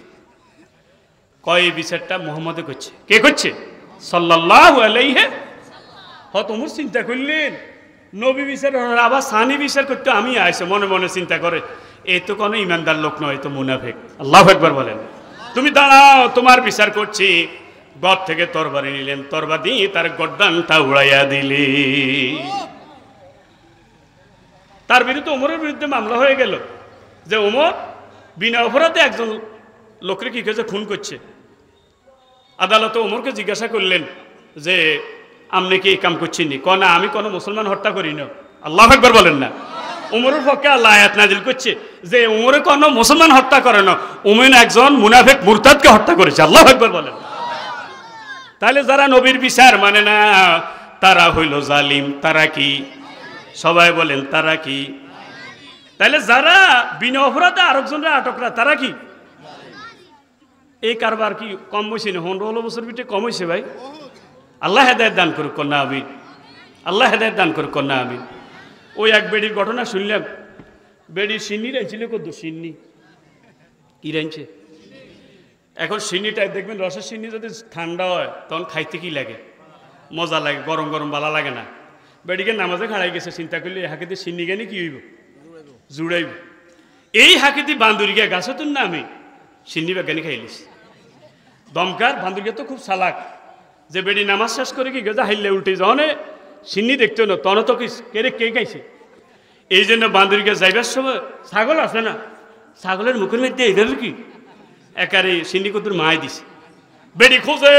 কয় এই বিচারটা মুহাম্মদে করছে। কে করছে? সাল্লাল্লাহু আলাইহি। হযরত ওমর চিন্তা করলেন নবী বিচার আবার সানি বিচার করতে আমি আইছে, মনে মনে চিন্তা করে এই তো কোনো ইমানদার লোক নয়, তো মুনাফিক। আল্লাহু আকবার বলেন। তুমি দাঁড়াও, তোমার বিচার করছি। ঘর থেকে তরবারি নিলেন, তরবারি দিয়ে তার গর্দানটা উড়াইয়া দিলে। তার বিরুদ্ধে ওমরের বিরুদ্ধে মামলা হয়ে গেল যে ওমর বিনা অপরাধে একজন লোককে কি কেছে খুন করছে। আদালতে ওমরকে জিজ্ঞাসা করলেন যে আপনি কি এই কাম করছেন? না, আমি কোনো মুসলমান হত্যা করি না। আল্লাহু আকবার বলেন না। ওমরের পক্ষে আল্লাহ আয়াত নাজিল করছে যে ওমরে কোনো মুসলমান হত্যা করে না, ওমর একজন মুনাফিক মুরতাদকে হত্যা করেছে। আল্লাহু আকবার বলেন। তাহলে যারা নবীর বিচার মানে না তারা হইল জালিম। তারা কি? সবাই বলেন তারা কি? তাহলে যারা বিনা অপরাধে আরেকজনরা আটকরা তারা কি? এই কারবার কি কম হয়েছে না? 15 বছর ভিতরে কম হয়েছে ভাই। আল্লাহ হেদায়েত দান করুক কন্যা আমিন। আল্লাহ হেদায়েত দান করুক কন্যা আমিন। ওই এক বেডির ঘটনা শুনলাম। বেডির সিন্নি রাঁধছিল কত সিন্নি কি রাঁধছে। এখন সিন্নিটা দেখবেন রসের সিন্নি যদি ঠান্ডা হয় তখন খাইতে কি লাগে, মজা লাগে, গরম গরম ভালো লাগে না। বেডিকে নামাজে খাড়াই গেছে, চিন্তা করলে হাকিতে সিন্নি গানি কি হইব, জুড়াইব। এই হাকিতি বান্দুরিয়া গাছে তো না আমি সিন্নি বেগানি খাইলিস দমকার। বান্দুরিয়া তো খুব চালাক, যে বেডি নামাজ শেষ করে কি গেছে হাইলে উল্টে যখন সিন্নি দেখতো না তখন তো কি কেরে কে খাইছে। এই জন্য বান্দুরিয়া যাইবার সময় ছাগল আছে না, ছাগলের মুখের মধ্যে এইভাবে কি একারে সিন্নি কতুর মায় দিছে। বেডি খোঁজে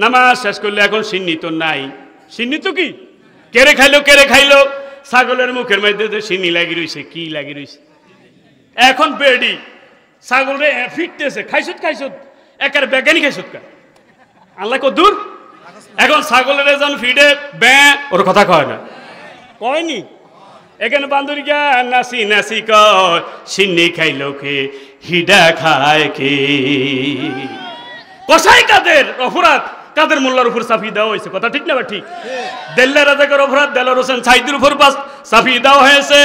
নামাজ শেষ করলে এখন সিন্নি তো নাই। সিন্নি তো কি কেড়ে খাইলো, কেড়ে খাইলো, ছাগলের মুখের মধ্যে তো সিন্নি লাগি রয়েছে, কি লাগি রয়েছে। এখন বেডি ছাগলরে ফিটতেছে, খাইছত খাইছত একার বেগানি খাইছত কা আল্লাহ কদূর। এখন ছাগলের যখন ফিডে বে ওর কথা কয় না, কয়নি। এখানে বান্দুরি গা নাসি নাসি কয় সিন্নি খাইলো কে, হিডা খায় কে। কসাই কাদের অপরাধ, কাদের মোল্লার উপর চাপি দেওয়া হয়েছে, কথা ঠিক না বা ঠিক? দেল্লা রাজাকের অপরাধ দেলার হোসেন সাইদুর উপর চাপি দেওয়া হয়েছে।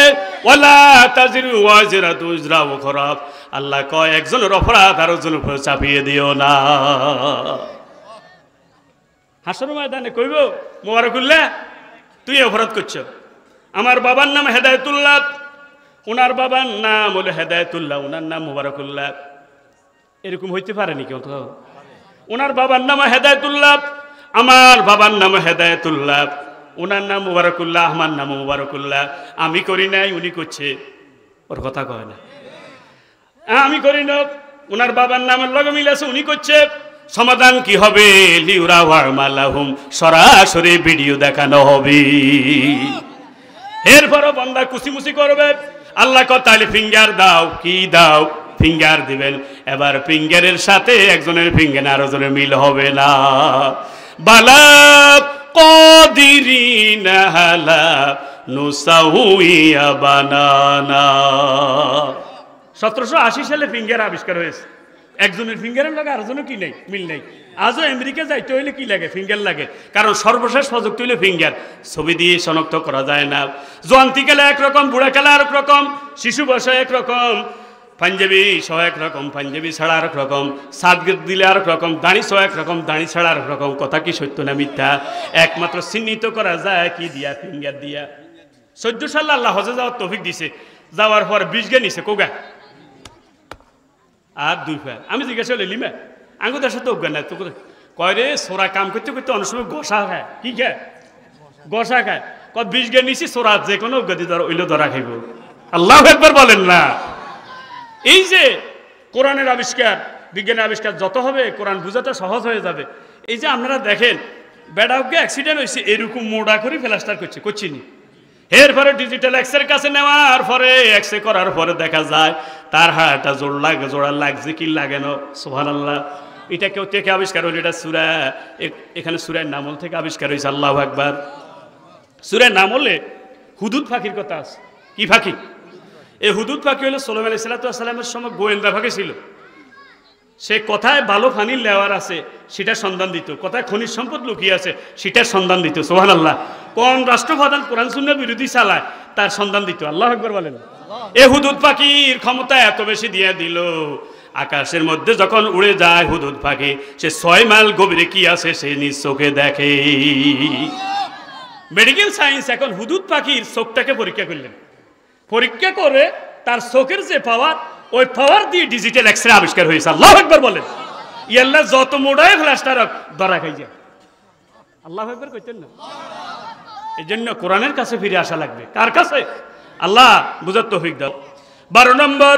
ওয়ালা তাজিরু ওয়াজিরাতু উজরা উখরা, আল্লাহ কয় একজনের অপরাধ আর একজনের উপর চাপিয়ে দিও না। হাসর ময়দানে কইব মোবারকুল্লাহ তুই অপরাধ করছো, আমার বাবার নাম হেদায়েতুল্লাহ, ওনার বাবার নাম হলো হেদায়েতুল্লাহ, ওনার নাম মোবারকুল্লাহ। এরকম হইতে পারে নাকি? ওনার বাবার নাম হেদায়েতুল্লাহ, আমার বাবার নাম হেদায়েতুল্লাহ, ওনার নাম মুবারকুল্লাহ, আমার নাম মুবারকুল্লাহ। আমি করি নাই, উনি করছে, ওর কথা কয় না। আমি করি না, ওনার বাবার নামের লগে মিল আছে, উনি করছে। সমাধান কি হবে? লিউরা ওয়ামালাহুম, সরাসরি ভিডিও দেখানো হবে। এরপরও বান্দা কুচিমুচি করবে। আল্লাহ কয় তাহলে ফিঙ্গার দাও, কি দাও? ফিঙ্গার দিবেন। এবার ফিঙ্গারের সাথে একজনের ফিঙ্গার আর একজনের মিল হবে না। বালা কদিরিনা হালা নুসাউইয়া বানানা। 1780 সালে ফিঙ্গার আবিষ্কার হয়েছে। একজনের ফিঙ্গারের লাগে আরেকজনের কি নেই, মিল নেই। আজও আমেরিকা যাইতে হইলে কি লাগে? ফিঙ্গার লাগে। কারণ সর্বশেষ প্রযুক্তি হইলে ফিঙ্গার, ছবি দিয়ে শনাক্ত করা যায় না। জয়ন্তী খেলা একরকম, বুড়া খেলা আরেক রকম, শিশু বয়সে একরকম, পাঞ্জাবি সহ একরকম, পাঞ্জাবি ছাড়া আরেক রকম, সাত দিলে আরেক রকম, দাড়ি সহ একরকম, দাড়ি ছাড়া আরেক রকম। কথা কি সত্য না মিথ্যা? একমাত্র চিহ্নিত করা যায় কি দিয়া? ফিঙ্গার দিয়া। 14 সালে আল্লাহ হজে যাওয়ার তৌফিক দিছে। যাওয়ার পর 20 গে নিছে কোগা আর 2 পা। আমি জিজ্ঞাসা করলে লিমা আঙ্গুদের সাথে অজ্ঞান নাই তো কয় রে সোরা কাম করতে করতে অনেক সময় গোসা খায়। কি খায়? গোসা খায়। কয় 20 গে নিছি, সোরা যে কোনো অজ্ঞাতি ধর ওইলে ধরা খাইব। আল্লাহ একবার বলেন না। এই যে কোরআনের আবিষ্কার, বিজ্ঞানের আবিষ্কার যত হবে কোরআন বুঝাটা সহজ হয়ে যাবে। এই যে আপনারা দেখেন বেড়াকে অ্যাক্সিডেন্ট হয়েছে, এরকম মোড়া করে প্লাস্টার করছে, করছিনি। এরপরে ডিজিটাল এক্সের কাছে নেওয়ার পরে এক্সরে করার পরে দেখা যায় তার হাড়টা জোড়া লাগছে কি লাগে না। সুবহানাল্লাহ। এটা কেউ থেকে আবিষ্কার হলো, এটা সূরা, এখানে সূরা নামল থেকে আবিষ্কার হয়েছে। আল্লাহু আকবার। সূরা নামলে হুদুদ ফাঁকির কথা আছে। কি ফাঁকি? এই হুদুদ ফাঁকি হলো সুলাইমান আলাইহিস সালামের সময় গোয়েন্দা ফাঁকি ছিল। সে কোথায় ভালো পানির লেওয়ার আছে সেটা সন্ধান দিত, কোথায় খনিজ সম্পদ লুকিয়ে আছে সেটার সন্ধান দিত। সুবহানাল্লাহ। কোন রাষ্ট্রপ্রধান কোরআন সুন্নাহ বিরোধী চালায় তার সন্ধান দিত। আল্লাহু আকবার বলেন। এই হুদুদ পাখির ক্ষমতা এত বেশি দিয়ে দিল, আকাশের মধ্যে যখন উড়ে যায় হুদুদ পাখি, সে 6 মাইল গভীরে কি আছে সে নিজ চোখে দেখে। মেডিকেল সায়েন্স এখন হুদুদ পাখির চোখটাকে পরীক্ষা করলেন। পরীক্ষা করে তার চোখের যে পাওয়ার, ওই পাওয়ার দিয়ে ডিজিটাল এক্সরে আবিষ্কার হয়েছে। আল্লাহু আকবার বলেন। ইয়াল্লাহ যত মোড়ায় প্লাস্টার ধরা খাই যায়। আল্লাহু আকবার কইতেন না? এই জন্য কোরআনের কাছে ফিরে আসা লাগবে। কার কাছে? আল্লাহ বুঝার তৌফিক দাও। 12 নম্বর,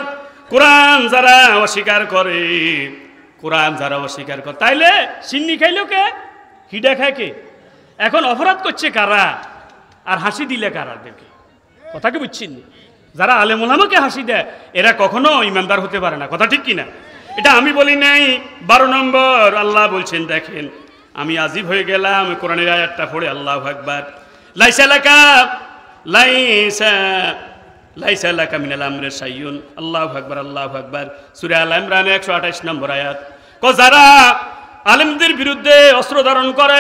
কোরআন যারা অস্বীকার করে, কোরআন যারা অস্বীকার করে, তাইলে সিন্নি খাইলো কে? হিডা খায় কে? এখন অপরাধ করছে কারা আর হাসি দিলে কারা? দেখে কথা কি বুঝছেন? যারা আলেম ওলামাকে হাসি দেয় এরা কখনো ইমানদার হতে পারে না। কথা ঠিক কিনা? এটা আমি বলি নাই। 12 নম্বর আল্লাহ বলছেন, দেখেন আমি আজিব হয়ে গেলাম কোরআনের আয়াতটা পড়ে। আল্লাহু আকবার। লাইসা লাকা মিনাল আমরি শাইউন। আল্লাহু আকবার, আল্লাহু আকবার। সূরা আল ইমরান 128 নম্বর আয়াত। যারা আলেমদের বিরুদ্ধে অস্ত্র ধারণ করে,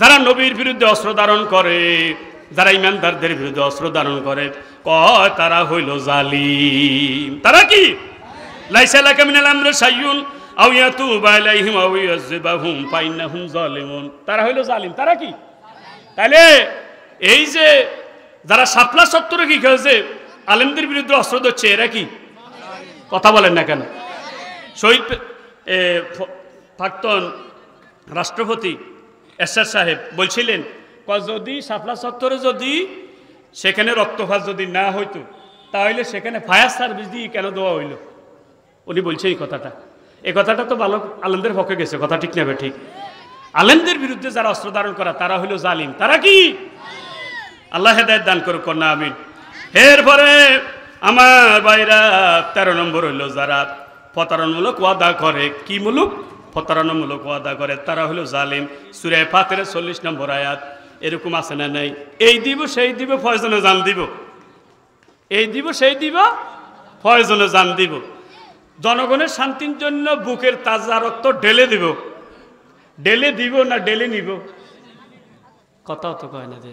যারা নবীর বিরুদ্ধে অস্ত্র ধারণ করে, যারা ইমানদারদের বিরুদ্ধে অস্ত্র ধারণ করে, কয় তারা হইল জালিম। তারা কি? লাইসা লাকা মিনাল আমরি শাইউন আও ইয়াতুবা আলাইহিম আও ইউযিবাহুম ফাইন্নাহুম যালিমুন। তারা হইল জালিম। তারা কি? তাহলে এই যে যারা শাপলা চত্বরে কি করেছে, আলেমদের বিরুদ্ধে অস্ত্র ধরছে, এরা কি? কথা বলেন না কেন? শহীদ প্রাক্তন রাষ্ট্রপতি এরশাদ সাহেব বলছিলেন, যদি শাপলা চত্বরে যদি সেখানে রক্তপাত যদি না হইতো, তাহলে সেখানে ফায়ার সার্ভিস দিয়ে কেন দেওয়া হইল? উনি বলছে এই কথাটা তো ভালো আলেমদের পক্ষে গেছে। কথা ঠিক নেবে? ঠিক। আলেমদের বিরুদ্ধে যারা অস্ত্র ধারণ করা, তারা হইল জালিম। তারা কি? আল্লাহ হেদায়েত দান করুক না, আমিন। এরপরে আমার ভাইরা 13 নম্বর হইল যারা প্রতারণামূলক ওয়াদা করে। কি মূলক? প্রতারণামূলক ওয়াদা করে, তারা হলো জালিম। সূরা ফাতিরের 40 নম্বর আয়াত। এরকম আছে না নাই? এই দিব সেই দিব, প্রয়োজনে জান দিব। এই দিব সেই দিব, প্রয়োজনে জান দিব। জনগণের শান্তির জন্য বুকের তাজা রক্ত ঢেলে দিব। ঢেলে দিব না ঢেলে নিব? কথাও তো কয় না যে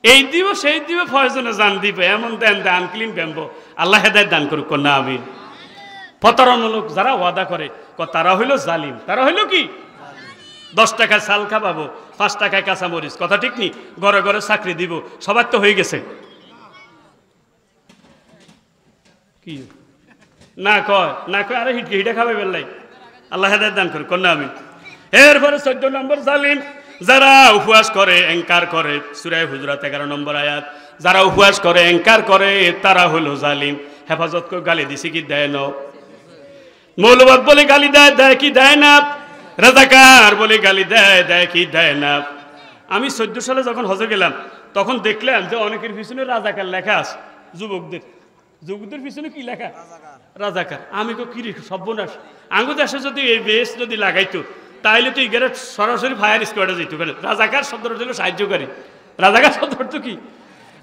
এই দিব সেই দিব, প্রয়োজনে জান দিব। এমন দেন দান ক্লিন ব্যাম্বো। আল্লাহ হেদায়েত দান করুক না, আমিন। প্রতারণামূলক যারা ওয়াদা করে, তারা হইল জালিম। তারা হইল কি? 10 টাকায় চাল খাওয়াবো, 5 টাকায় কাঁচামরিচ। কথা ঠিক নি? ঘরে ঘরে চাকরি দিব। সবার তো হয়ে গেছে। কি না কয়? না কয় আরে হিটে খাবে বেল্লাই। আল্লাহ হেদায়েত দান করুক না, আমিন। এরপরে 14 নম্বর জালিম যারা উপবাস করে, অ্যাঙ্কার করে। সূরা হুজুরাত 11 নম্বর আয়াত। যারা উপবাস করে, অ্যাঙ্কার করে, তারা হলো জালিম। হেফাজত করে গালি দিছে কি দেয় না? মৌলবাদ বলে গালি দেয়, দেয় কি দেয় না? রাজাকার বলে গালি দেয়, দেয় কি দেয় না? আমি 14 সালে যখন হজে গেলাম, তখন দেখলাম যে অনেকের পিছনে রাজাকার লেখা আছে। যুবকদের পিছনে কি লেখা? রাজাকার। আমি তো কি সর্বনাশ। আঙ্গু দেশে যদি এই বেশ যদি লাগাইতো, তাইলে তো ইগের সরাসরি ফায়ার স্কোয়াডে যেত। রাজাকার শব্দটা ছিল সাহায্যকারী। রাজাকার শব্দটা তো কি?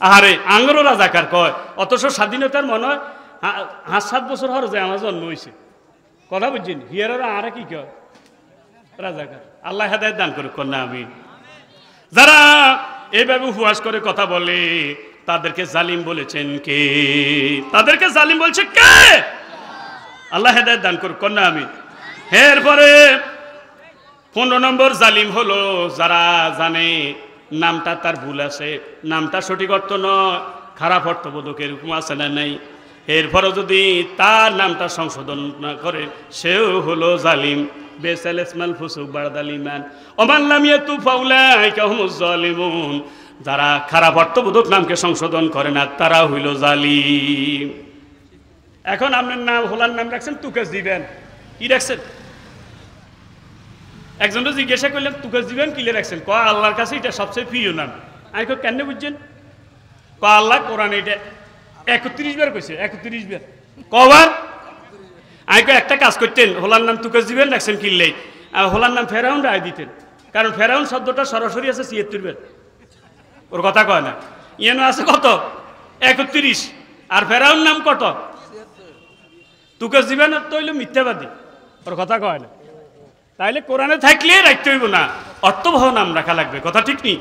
আরে আঙ্গরও রাজাকার কয়। অথচ স্বাধীনতার মনে হয় 5-7 বছর হর যে আমার জন্ম হয়েছে। কথা বুঝছেন? হিয়ারা আরে কি কয়? রাজাকার। আল্লাহ হেদায়েত দান করুক না, আমিন। যারা এইভাবে উপবাস করে কথা বলে, তাদেরকে জালিম বলেছেন কে? তাদেরকে জালিম বলছে কে? আল্লাহ হেদায়েত দান করুক না, আমিন। এরপরে 15 নম্বর জালিম হলো যারা জানে নামটা তার ভুল আছে, নামটা সঠিক অর্থ নয়, খারাপ অর্থবোধক। এরকম আছে না নাই? এরপরও যদি তার নামটা সংশোধন না করে, সেও হলো জালিম। বেসাল ইসমাল ফুসুক বাদাল ঈমান ওমান লাম ইয়াতু ফাউলাইকা হুমুজ জালিমুন। যারা খারাপ অর্থবোধক নামকে সংশোধন করে না, তারা হইল জালিম। এখন আপনার নাম হোলার নাম রাখছেন, তুকেশ দিবেন। কি রাখছেন? একজনকে জিজ্ঞাসা করলেন, তুকেশ দিবেন কিলে রাখছেন? কয় আল্লাহর কাছে এটা সবচেয়ে প্রিয় নাম। আমি কয় কেন বুঝছেন? কয় আল্লাহ কোরআন এটা 31 বার কইছে। 31 বার। কবার? আমি কয় একটা কাজ করতেন, হোলার নাম তুকেশ দিবেন রাখছেন কিনলেই, আর হোলার নাম ফেরাউন রায় দিতেন। কারণ ফেরাউন শব্দটা সরাসরি আছে 76 বার। ওর কথা কয় না। ইয়েন আছে কত? 31। আর ফেরাউন নাম কত? তুকেশ দিবেন তো হইল মিথ্যাবাদী। ওর কথা কয় না। তাইলে কোরআনে থাকলে রাখতে হইব না, অর্থবহ নাম রাখা লাগবে। কথা ঠিক নি?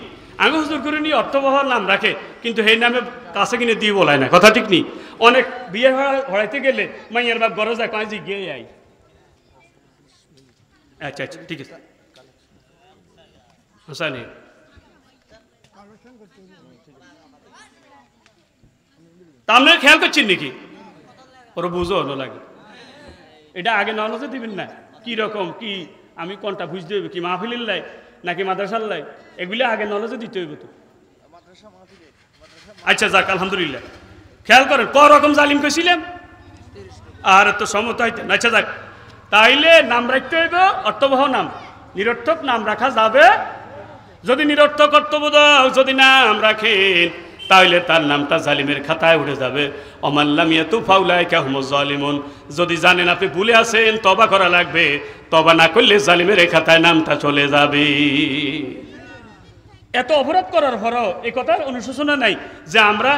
আমি হুজুর করে নিয়ে অর্থবহ নাম রাখে, কিন্তু সেই নামে কাছে কিনে দিয়ে বলায় না। কথা ঠিক নি? অনেক বিয়ে হড়াইতে গেলে মাইয়ার বাপ গরজ যায়, কাঁজি গিয়ে আই। আচ্ছা আচ্ছা ঠিক আছে। হাসানি তা আপনারা খেয়াল করছেন নাকি? ওরা বুঝো না লাগে। এটা আগে নলেজে দিবেন না কি রকম কি, আমি কোনটা বুঝতে হইব, কি মাহফিলের লাই নাকি মাদ্রাসার লাই, এগুলি আগে নলেজে দিতে হইব তো। আচ্ছা যাক, আলহামদুলিল্লাহ। খেয়াল করেন ক রকম জালিম কইছিলাম, আর তো সমত হইতেন। আচ্ছা যাক, তাইলে নাম রাখতে হইব অর্থবহ নাম। নিরর্থক নাম রাখা যাবে? যদি নিরর্থক অর্থবোধক যদি নাম রাখেন, তাহলে তার নামটা জালিমের খাতায় উঠে যাবে। ওমান লাম ইয়াতু ফাউলাইকা হুমুজ জালিমুন। যদি জানেন আপনি ভুলে আছেন, তওবা করা লাগবে। তওবা না করলে জালিমের খাতায় নামটা চলে যাবে। এত অপরাধ করার পরও এই কথার অনুশোচনা নাই যে আমরা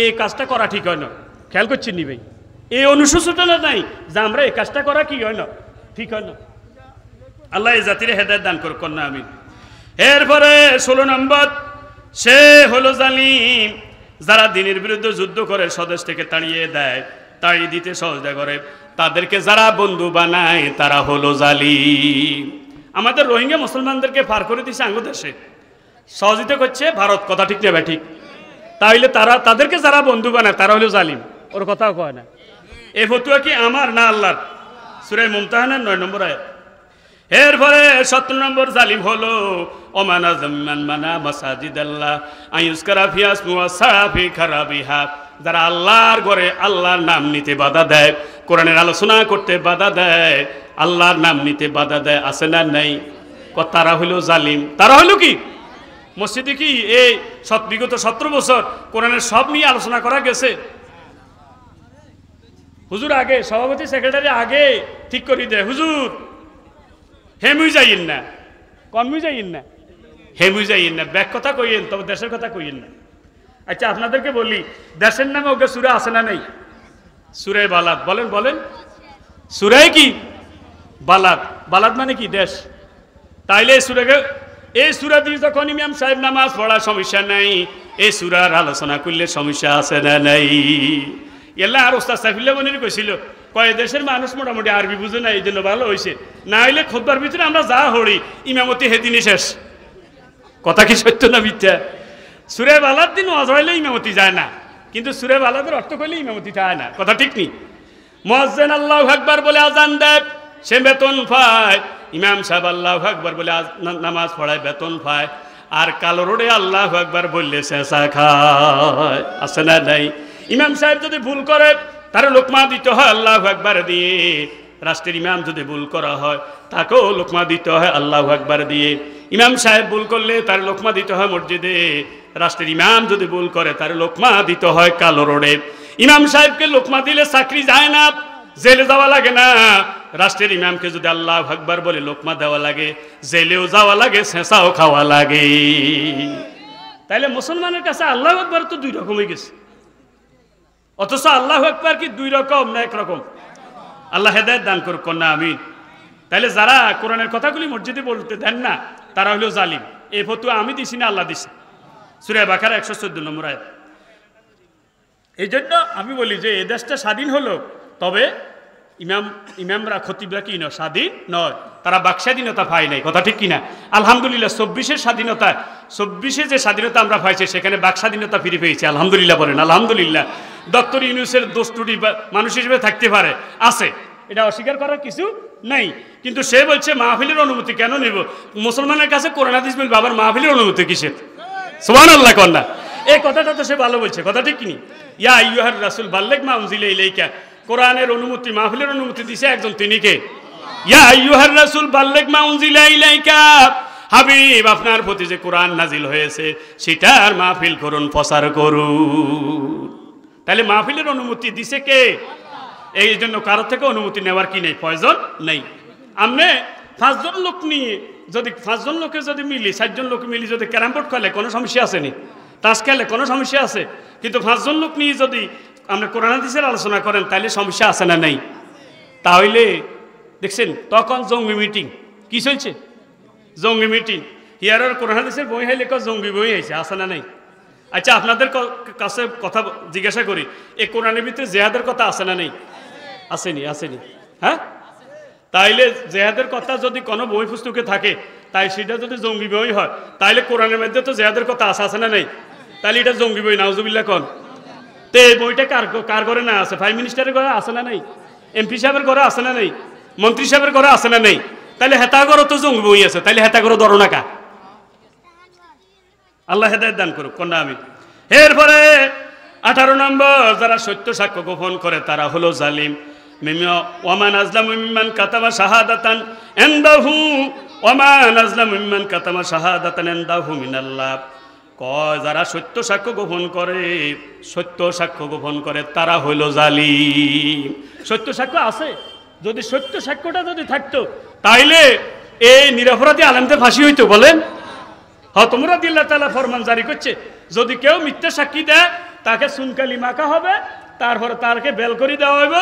এই কাজটা করা ঠিক হয় না। খেয়াল করছেন নি ভাই? এই অনুশোচনা নাই যে আমরা এই কাজটা করা কি হয় না, ঠিক হয় না। আল্লাহ এই জাতির হেদায়েত দান করুক না আমিন। এরপরে 16 নম্বর, সে হলো জালিম যারা দিনের বিরুদ্ধে যুদ্ধ করে স্বদেশ থেকে তাড়িয়ে দেয়, তাড়িয়ে দিতে সহযোগিতা করে, তাদেরকে যারা বন্ধু বানায় তারা হলো জালিম। আমাদের রোহিঙ্গা মুসলমানদেরকে পার করে দিছে আঙ্গ দেশে, সহযোগিতা করছে ভারত, কথা ঠিক না ঠিক? তাইলে তাদেরকে যারা বন্ধু বানায় তারা হলো জালিম, ওর কথাও কয় না। এই ফতুয়া কি আমার না আল্লাহর? সূরা মুমতাহানার 9 নম্বর আয়াত। এরপরে 17 নম্বর জালিম হলো ওমান আযমান মানা মাসাজিদাল্লাহ আইয়ুজকারা ফিহা ইসমুহু সাফি খারাবিহা, যারা আল্লাহর ঘরে আল্লাহর নাম নিতে বাধা দেয়, কোরআনের আলোচনা করতে বাধা দেয়, আল্লাহর নাম নিতে বাধা দেয়, আছে না নাই? তারা হলো জালিম। তারা হলো কি? মসজিদে কি এই বিগত 17 বছর কোরআনের সব নিয়ে আলোচনা করা গেছে? হুজুর আগে সভাপতি সেক্রেটারি আগে ঠিক করে দেয়, হুজুর হেমুই যাইন না, কনমুই যাইন না, হেমুই যাইন না, ব্যাক কথা কইয়েন, তবে দেশের কথা কইয়েন না। আচ্ছা আপনাদেরকে বলি, দেশের নামে ওকে সূরা আছে না নাই? সূরা বালাদ, বলেন বলেন, সূরা কি? বালাদ। বালাদ মানে কি? দেশ। তাইলে এই সূরা দিয়ে যখন ইমাম সাহেব নামাজ পড়া সমস্যা নাই, এই সূরার আলোচনা করলে সমস্যা আছে না নাই? এলা আর ওস্তাদ সাইফুল্লাহ মনির কইছিল, কয় দেশের মানুষ মোটামুটি আরবি বুঝে না, এই জন্য ভালো হয়েছে, না হইলে খুতবার ভিতরে আমরা যা হড়ি ইমামতি হেদিনই শেষ। কথা কি সত্য না মিথ্যা? সূরা বালাদ দিন ওয়াজ হইলে ইমামতি যায় না, কিন্তু সূরা বালাদের অর্থ করলে ইমামতি যায় না, কথা ঠিক নি? মুয়াজ্জিন আল্লাহু আকবার বলে আজান দেয়, সে বেতন পায়। ইমাম সাহেব আল্লাহু আকবার বলে নামাজ পড়ায়, বেতন পায়। আর কালো রোডে আল্লাহু আকবার বললে শেষা খায়, আছে না নাই? ইমাম সাহেব যদি ভুল করে তার লোকমা দিতে হয় আল্লাহু আকবার দিয়ে। রাষ্ট্রের ইমাম যদি ভুল করা হয় তাকেও লোকমা দিতে হয় আল্লাহু আকবার দিয়ে। ইমাম সাহেব ভুল করলে তার লোকমা দিতে হয় মসজিদে। রাষ্ট্রের ইমাম যদি ভুল করে তার লোকমা দিতে হয় কালো রোডে। ইমাম সাহেবকে লোকমা দিলে চাকরি যায় না, জেলে যাওয়া লাগে না। রাষ্ট্রের ইমামকে যদি আল্লাহু আকবার বলে লোকমা দেওয়া লাগে, জেলেও যাওয়া লাগে, শেষাও খাওয়া লাগে। তাইলে মুসলমানের কাছে আল্লাহু আকবার তো 2 রকম হয়ে গেছে, অথচ আল্লাহু আকবার কি 2 রকম না 1 রকম? আল্লাহ হেদায়েত দান করুক না আমিন। তাইলে যারা কোরআনের কথাগুলি মসজিদে বলতে দেন না তারা হলো জালিম। এই ফতোয়া আমি দিছি না আল্লাহ দিছে? সূরা বাকারা 114 নম্বর আয়াত। এই জন্য আমি বলি যে এই দেশটা স্বাধীন হলো, তবে ইমামরা খতিবরা কি নয়, স্বাধীন নয়, তারা বাকস্বাধীনতা পায় নাই, কথা ঠিক কিনা? আলহামদুলিল্লাহ 24-এর স্বাধীনতা, 24-এ যে স্বাধীনতা আমরা পাইছি সেখানে বাকস্বাধীনতা ফিরে পেয়েছি, আলহামদুলিল্লাহ বলেন আলহামদুলিল্লাহ। ডক্টর ইউনূসের দোষ ত্রুটি মানুষ হিসেবে থাকতে পারে, আছে, এটা অস্বীকার করার কিছু নেই, কিন্তু সে বলছে মাহফিলের অনুমতি কেন নেব? মুসলমানের কাছে কোরআন হাদিস বলবে, আবার মাহফিলের অনুমতি কিসের? সুবহানাল্লাহ কন্যা, এই কথাটা তো সে ভালো বলছে, কথা ঠিক কিনি? ইয়া আইয়ুহার রাসূল বাল্লিগ মা উনজিলা ইলাইকা, কোরআনের অনুমতি, মাহফিলের অনুমতি দিছে একজন, তিনি কে? ইয়া আইয়ুহার রাসূল বাল্লিগ মা উনজিলা ইলাইকা, হাবিব আপনার প্রতি যে কোরআন নাজিল হয়েছে সেটার মাহফিল করুন, প্রচার করুন। তাহলে মাহফিলের অনুমতি দিছে কে? এই জন্য কারো থেকে অনুমতি নেওয়ার কি নেই, প্রয়োজন নেই। আপনি 5 জন লোক নিয়ে যদি 5 জন লোকে যদি মিলি, 7 জন লোক মিলি যদি ক্যারাম বোর্ড খেলে কোনো সমস্যা আসেনি, তাস খেলে কোনো সমস্যা আছে, কিন্তু 5 জন লোক নিয়ে যদি আপনি কোরআন হাদিসের আলোচনা করেন তাহলে সমস্যা আছে না নেই? তাহলে দেখছেন তখন জঙ্গি মিটিং কি চলছে, জঙ্গি মিটিং। হিয়ারের কোরআন হাদিসের বই হয় লেখা জঙ্গি বই হয়েছে, আছে না নাই? আচ্ছা আপনাদের কাছে কথা জিজ্ঞাসা করি, এই কোরআনের ভিতরে জেহাদের কথা আছে না নেই? আসেনি, আসেনি, হ্যাঁ? তাইলে জেহাদের কথা যদি কোনো বই পুস্তকে থাকে, তাই সেটা যদি জঙ্গি বই হয়, তাইলে কোরআনের মধ্যে তো জেহাদের কথা আছে না নাই? তাহলে এটা জঙ্গি বই, নাউজুবিল্লাহ কোন? তো এই বইটা কার ঘরে না আছে? প্রাইম মিনিস্টারের ঘরে আছে না নাই? এমপি সাহেবের ঘরে আছে না নাই? মন্ত্রী সাহেবের ঘরে আছে না নাই? তাহলে হেতা ঘরে তো জঙ্গি বই আছে, তাইলে হেতা ঘরে ধরো না কা? আল্লাহ হেদায়েত দান করুক কন্যা আমি। এরপরে 18 নম্বর, যারা সত্য সাক্ষ্য গোপন করে তারা হলো জালিম। ওয়ামান আজলামু মিম্মান কাতামা শাহাদাতান ইনদাহু, ওয়ামান আজলামু মিম্মান কাতামা শাহাদাতান ইনদাহু মিনাল্লাহ। কয় যারা সত্য সাক্ষ্য গোপন করে, সত্য সাক্ষ্য গোপন করে তারা হলো জালিম। সত্য সাক্ষ্য আছে, যদি সত্য সাক্ষ্যটা যদি থাকতো তাইলে এই নিরপরাধী আলেমদের ফাঁসি হইতো, বলেন? তোমরা আল্লাহ তাআলা ফরমান জারি করছে, যদি কেউ মিথ্যা সাক্ষী দেয় তাকে সুনকালি মাখা হবে, তারপরে তারকে বেল করে দেওয়া হইব,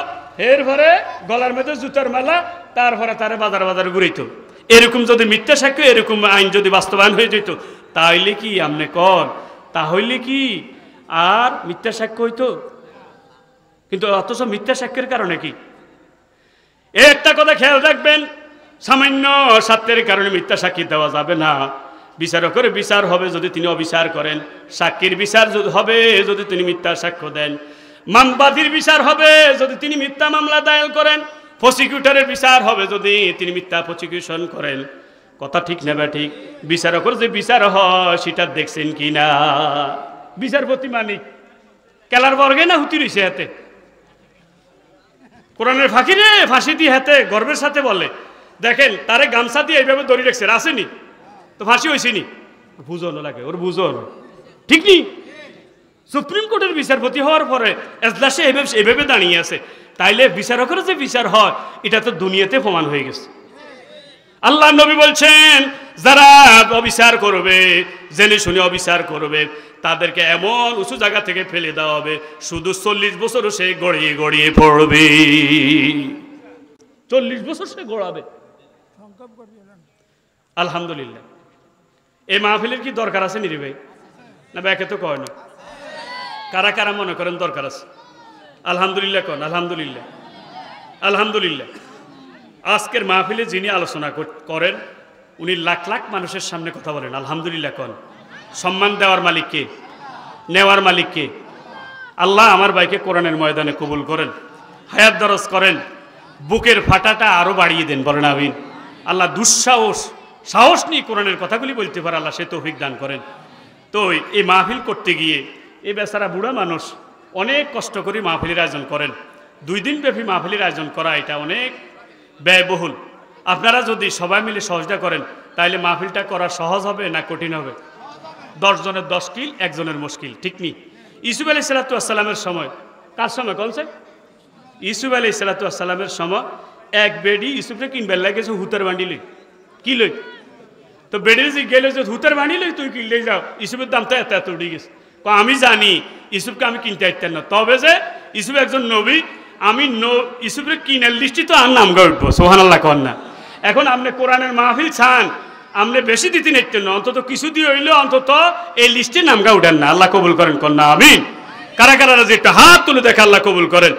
এরপরে গলার মধ্যে জুতার মালা, তারপরে তারে বাজার বাজার ঘুরাইতো। এরকম যদি মিথ্যা সাক্ষ্য এরকম আইন যদি বাস্তবায়ন হয়ে যেত তাহলে কি আমনে কন তাহলে কি আর মিথ্যা সাক্ষ্য হইতো? কিন্তু অথচ মিথ্যা সাক্ষ্যের কারণে কি একটা কথা খেয়াল রাখবেন, সামান্য স্বার্থের কারণে মিথ্যা সাক্ষী দেওয়া যাবে না। বিচারকের বিচার হবে যদি তিনি অবিচার করেন, সাক্ষীর বিচার হবে যদি তিনি মিথ্যা সাক্ষ্য দেন, মামলাবাদীর বিচার হবে যদি তিনি মিথ্যা মামলা দায়ের করেন, প্রসিকিউটরের বিচার হবে যদি তিনি মিথ্যা প্রসিকিউশন করেন। কথা ঠিক না ঠিক? বিচারকের যে বিচার হয় সেটা দেখছেন কি না? বিচারপতি মানিক কেলার বর্গে না হুতি রইছে হাতে, কোরআনের ফাঁকি রে ফাঁসি দিয়ে হাতে গর্বের সাথে বলে, দেখেন তারে গামছা দিয়ে এইভাবে দড়ি রাখছে, আসেনি তো ফাঁসি হয়েছিনি, বুঝানো লাগে ওর বুঝানো ঠিক নি। সুপ্রিম কোর্টের বিচারপতি হওয়ার পরে এজলাসে এভাবে দাঁড়িয়ে আছে, তাইলে বিচারকের যে বিচার হয় এটা তো দুনিয়াতে প্রমাণ হয়ে গেছে। আল্লাহ নবী বলছেন যারা অবিচার করবে, জেনে শুনে অবিচার করবে, তাদেরকে এমন উঁচু জায়গা থেকে ফেলে দেওয়া হবে শুধু 40 বছর সে গড়িয়ে গড়িয়ে পড়বে। 40 বছর সে গড়াবে। আলহামদুলিল্লাহ, এই মাহফিলের কি দরকার আছে নিরি ভাই? না ব্যাকে তো কয় না। কারা কারা মনে করেন দরকার আছে? আলহামদুলিল্লাহ কন। আলহামদুলিল্লাহ, আলহামদুলিল্লাহ। আজকের মাহফিলে যিনি আলোচনা করেন উনি লাখ লাখ মানুষের সামনে কথা বলেন, আলহামদুলিল্লাহ কন। সম্মান দেওয়ার মালিক কে? নেওয়ার মালিক কে? আল্লাহ আমার ভাইকে কোরআনের ময়দানে কবুল করেন, হায়াত দরজ করেন, বুকের ফাটাটা আরো বাড়িয়ে দেন, বলেন আমিন। আল্লাহ সাহস নিয়ে কোরআনের কথাগুলি বলতে পারে আল্লাহ সে তৌফিক দান করেন। তো এই মাহফিল করতে গিয়ে এই বেচারা বুড়া মানুষ অনেক কষ্ট করে মাহফিলের আয়োজন করেন। 2 দিন ব্যাপী মাহফিলের আয়োজন করা এটা অনেক ব্যয়বহুল। আপনারা যদি সবাই মিলে সহযোগিতা করেন তাহলে মাহফিলটা করা সহজ হবে না কঠিন হবে? 10 জনের 10 কিল, 1 জনের মুশকিল, ঠিক নি? ইউসুফ আলাইহিস সালামের সময়, কার সময় কনছে? ইউসুফ আলাইহিস সালামের সময় এক বেডি ইউসুফরে কিনবার লাগেছে হুতার বান্ডিলে, কি লই? তো বেডির যে গেলে যে হুতার বান্ডিলে তুই কিনলে যাও, ইউসুফের দামটা এত উঠে গেছে। আমি জানি ইউসুফকে আমি কিনতে পারতেন না, তবে যে ইউসুফ একজন নবী, আমি ইউসুফের কিনার লিস্টি তো আর নাম গড়ব, সুবহানাল্লাহ কন না। এখন আপনি কোরআনের মাহফিল ছান, আপনি বেশি দিতে নিতেন না, অন্তত কিছু দিয়ে হইলেও অন্তত এই লিস্টে নামগা উঠেন না। আল্লাহ কবুল করেন কন না আমিন। কারা কারা যে একটা হাত তুলে দেখে আল্লাহ কবুল করেন।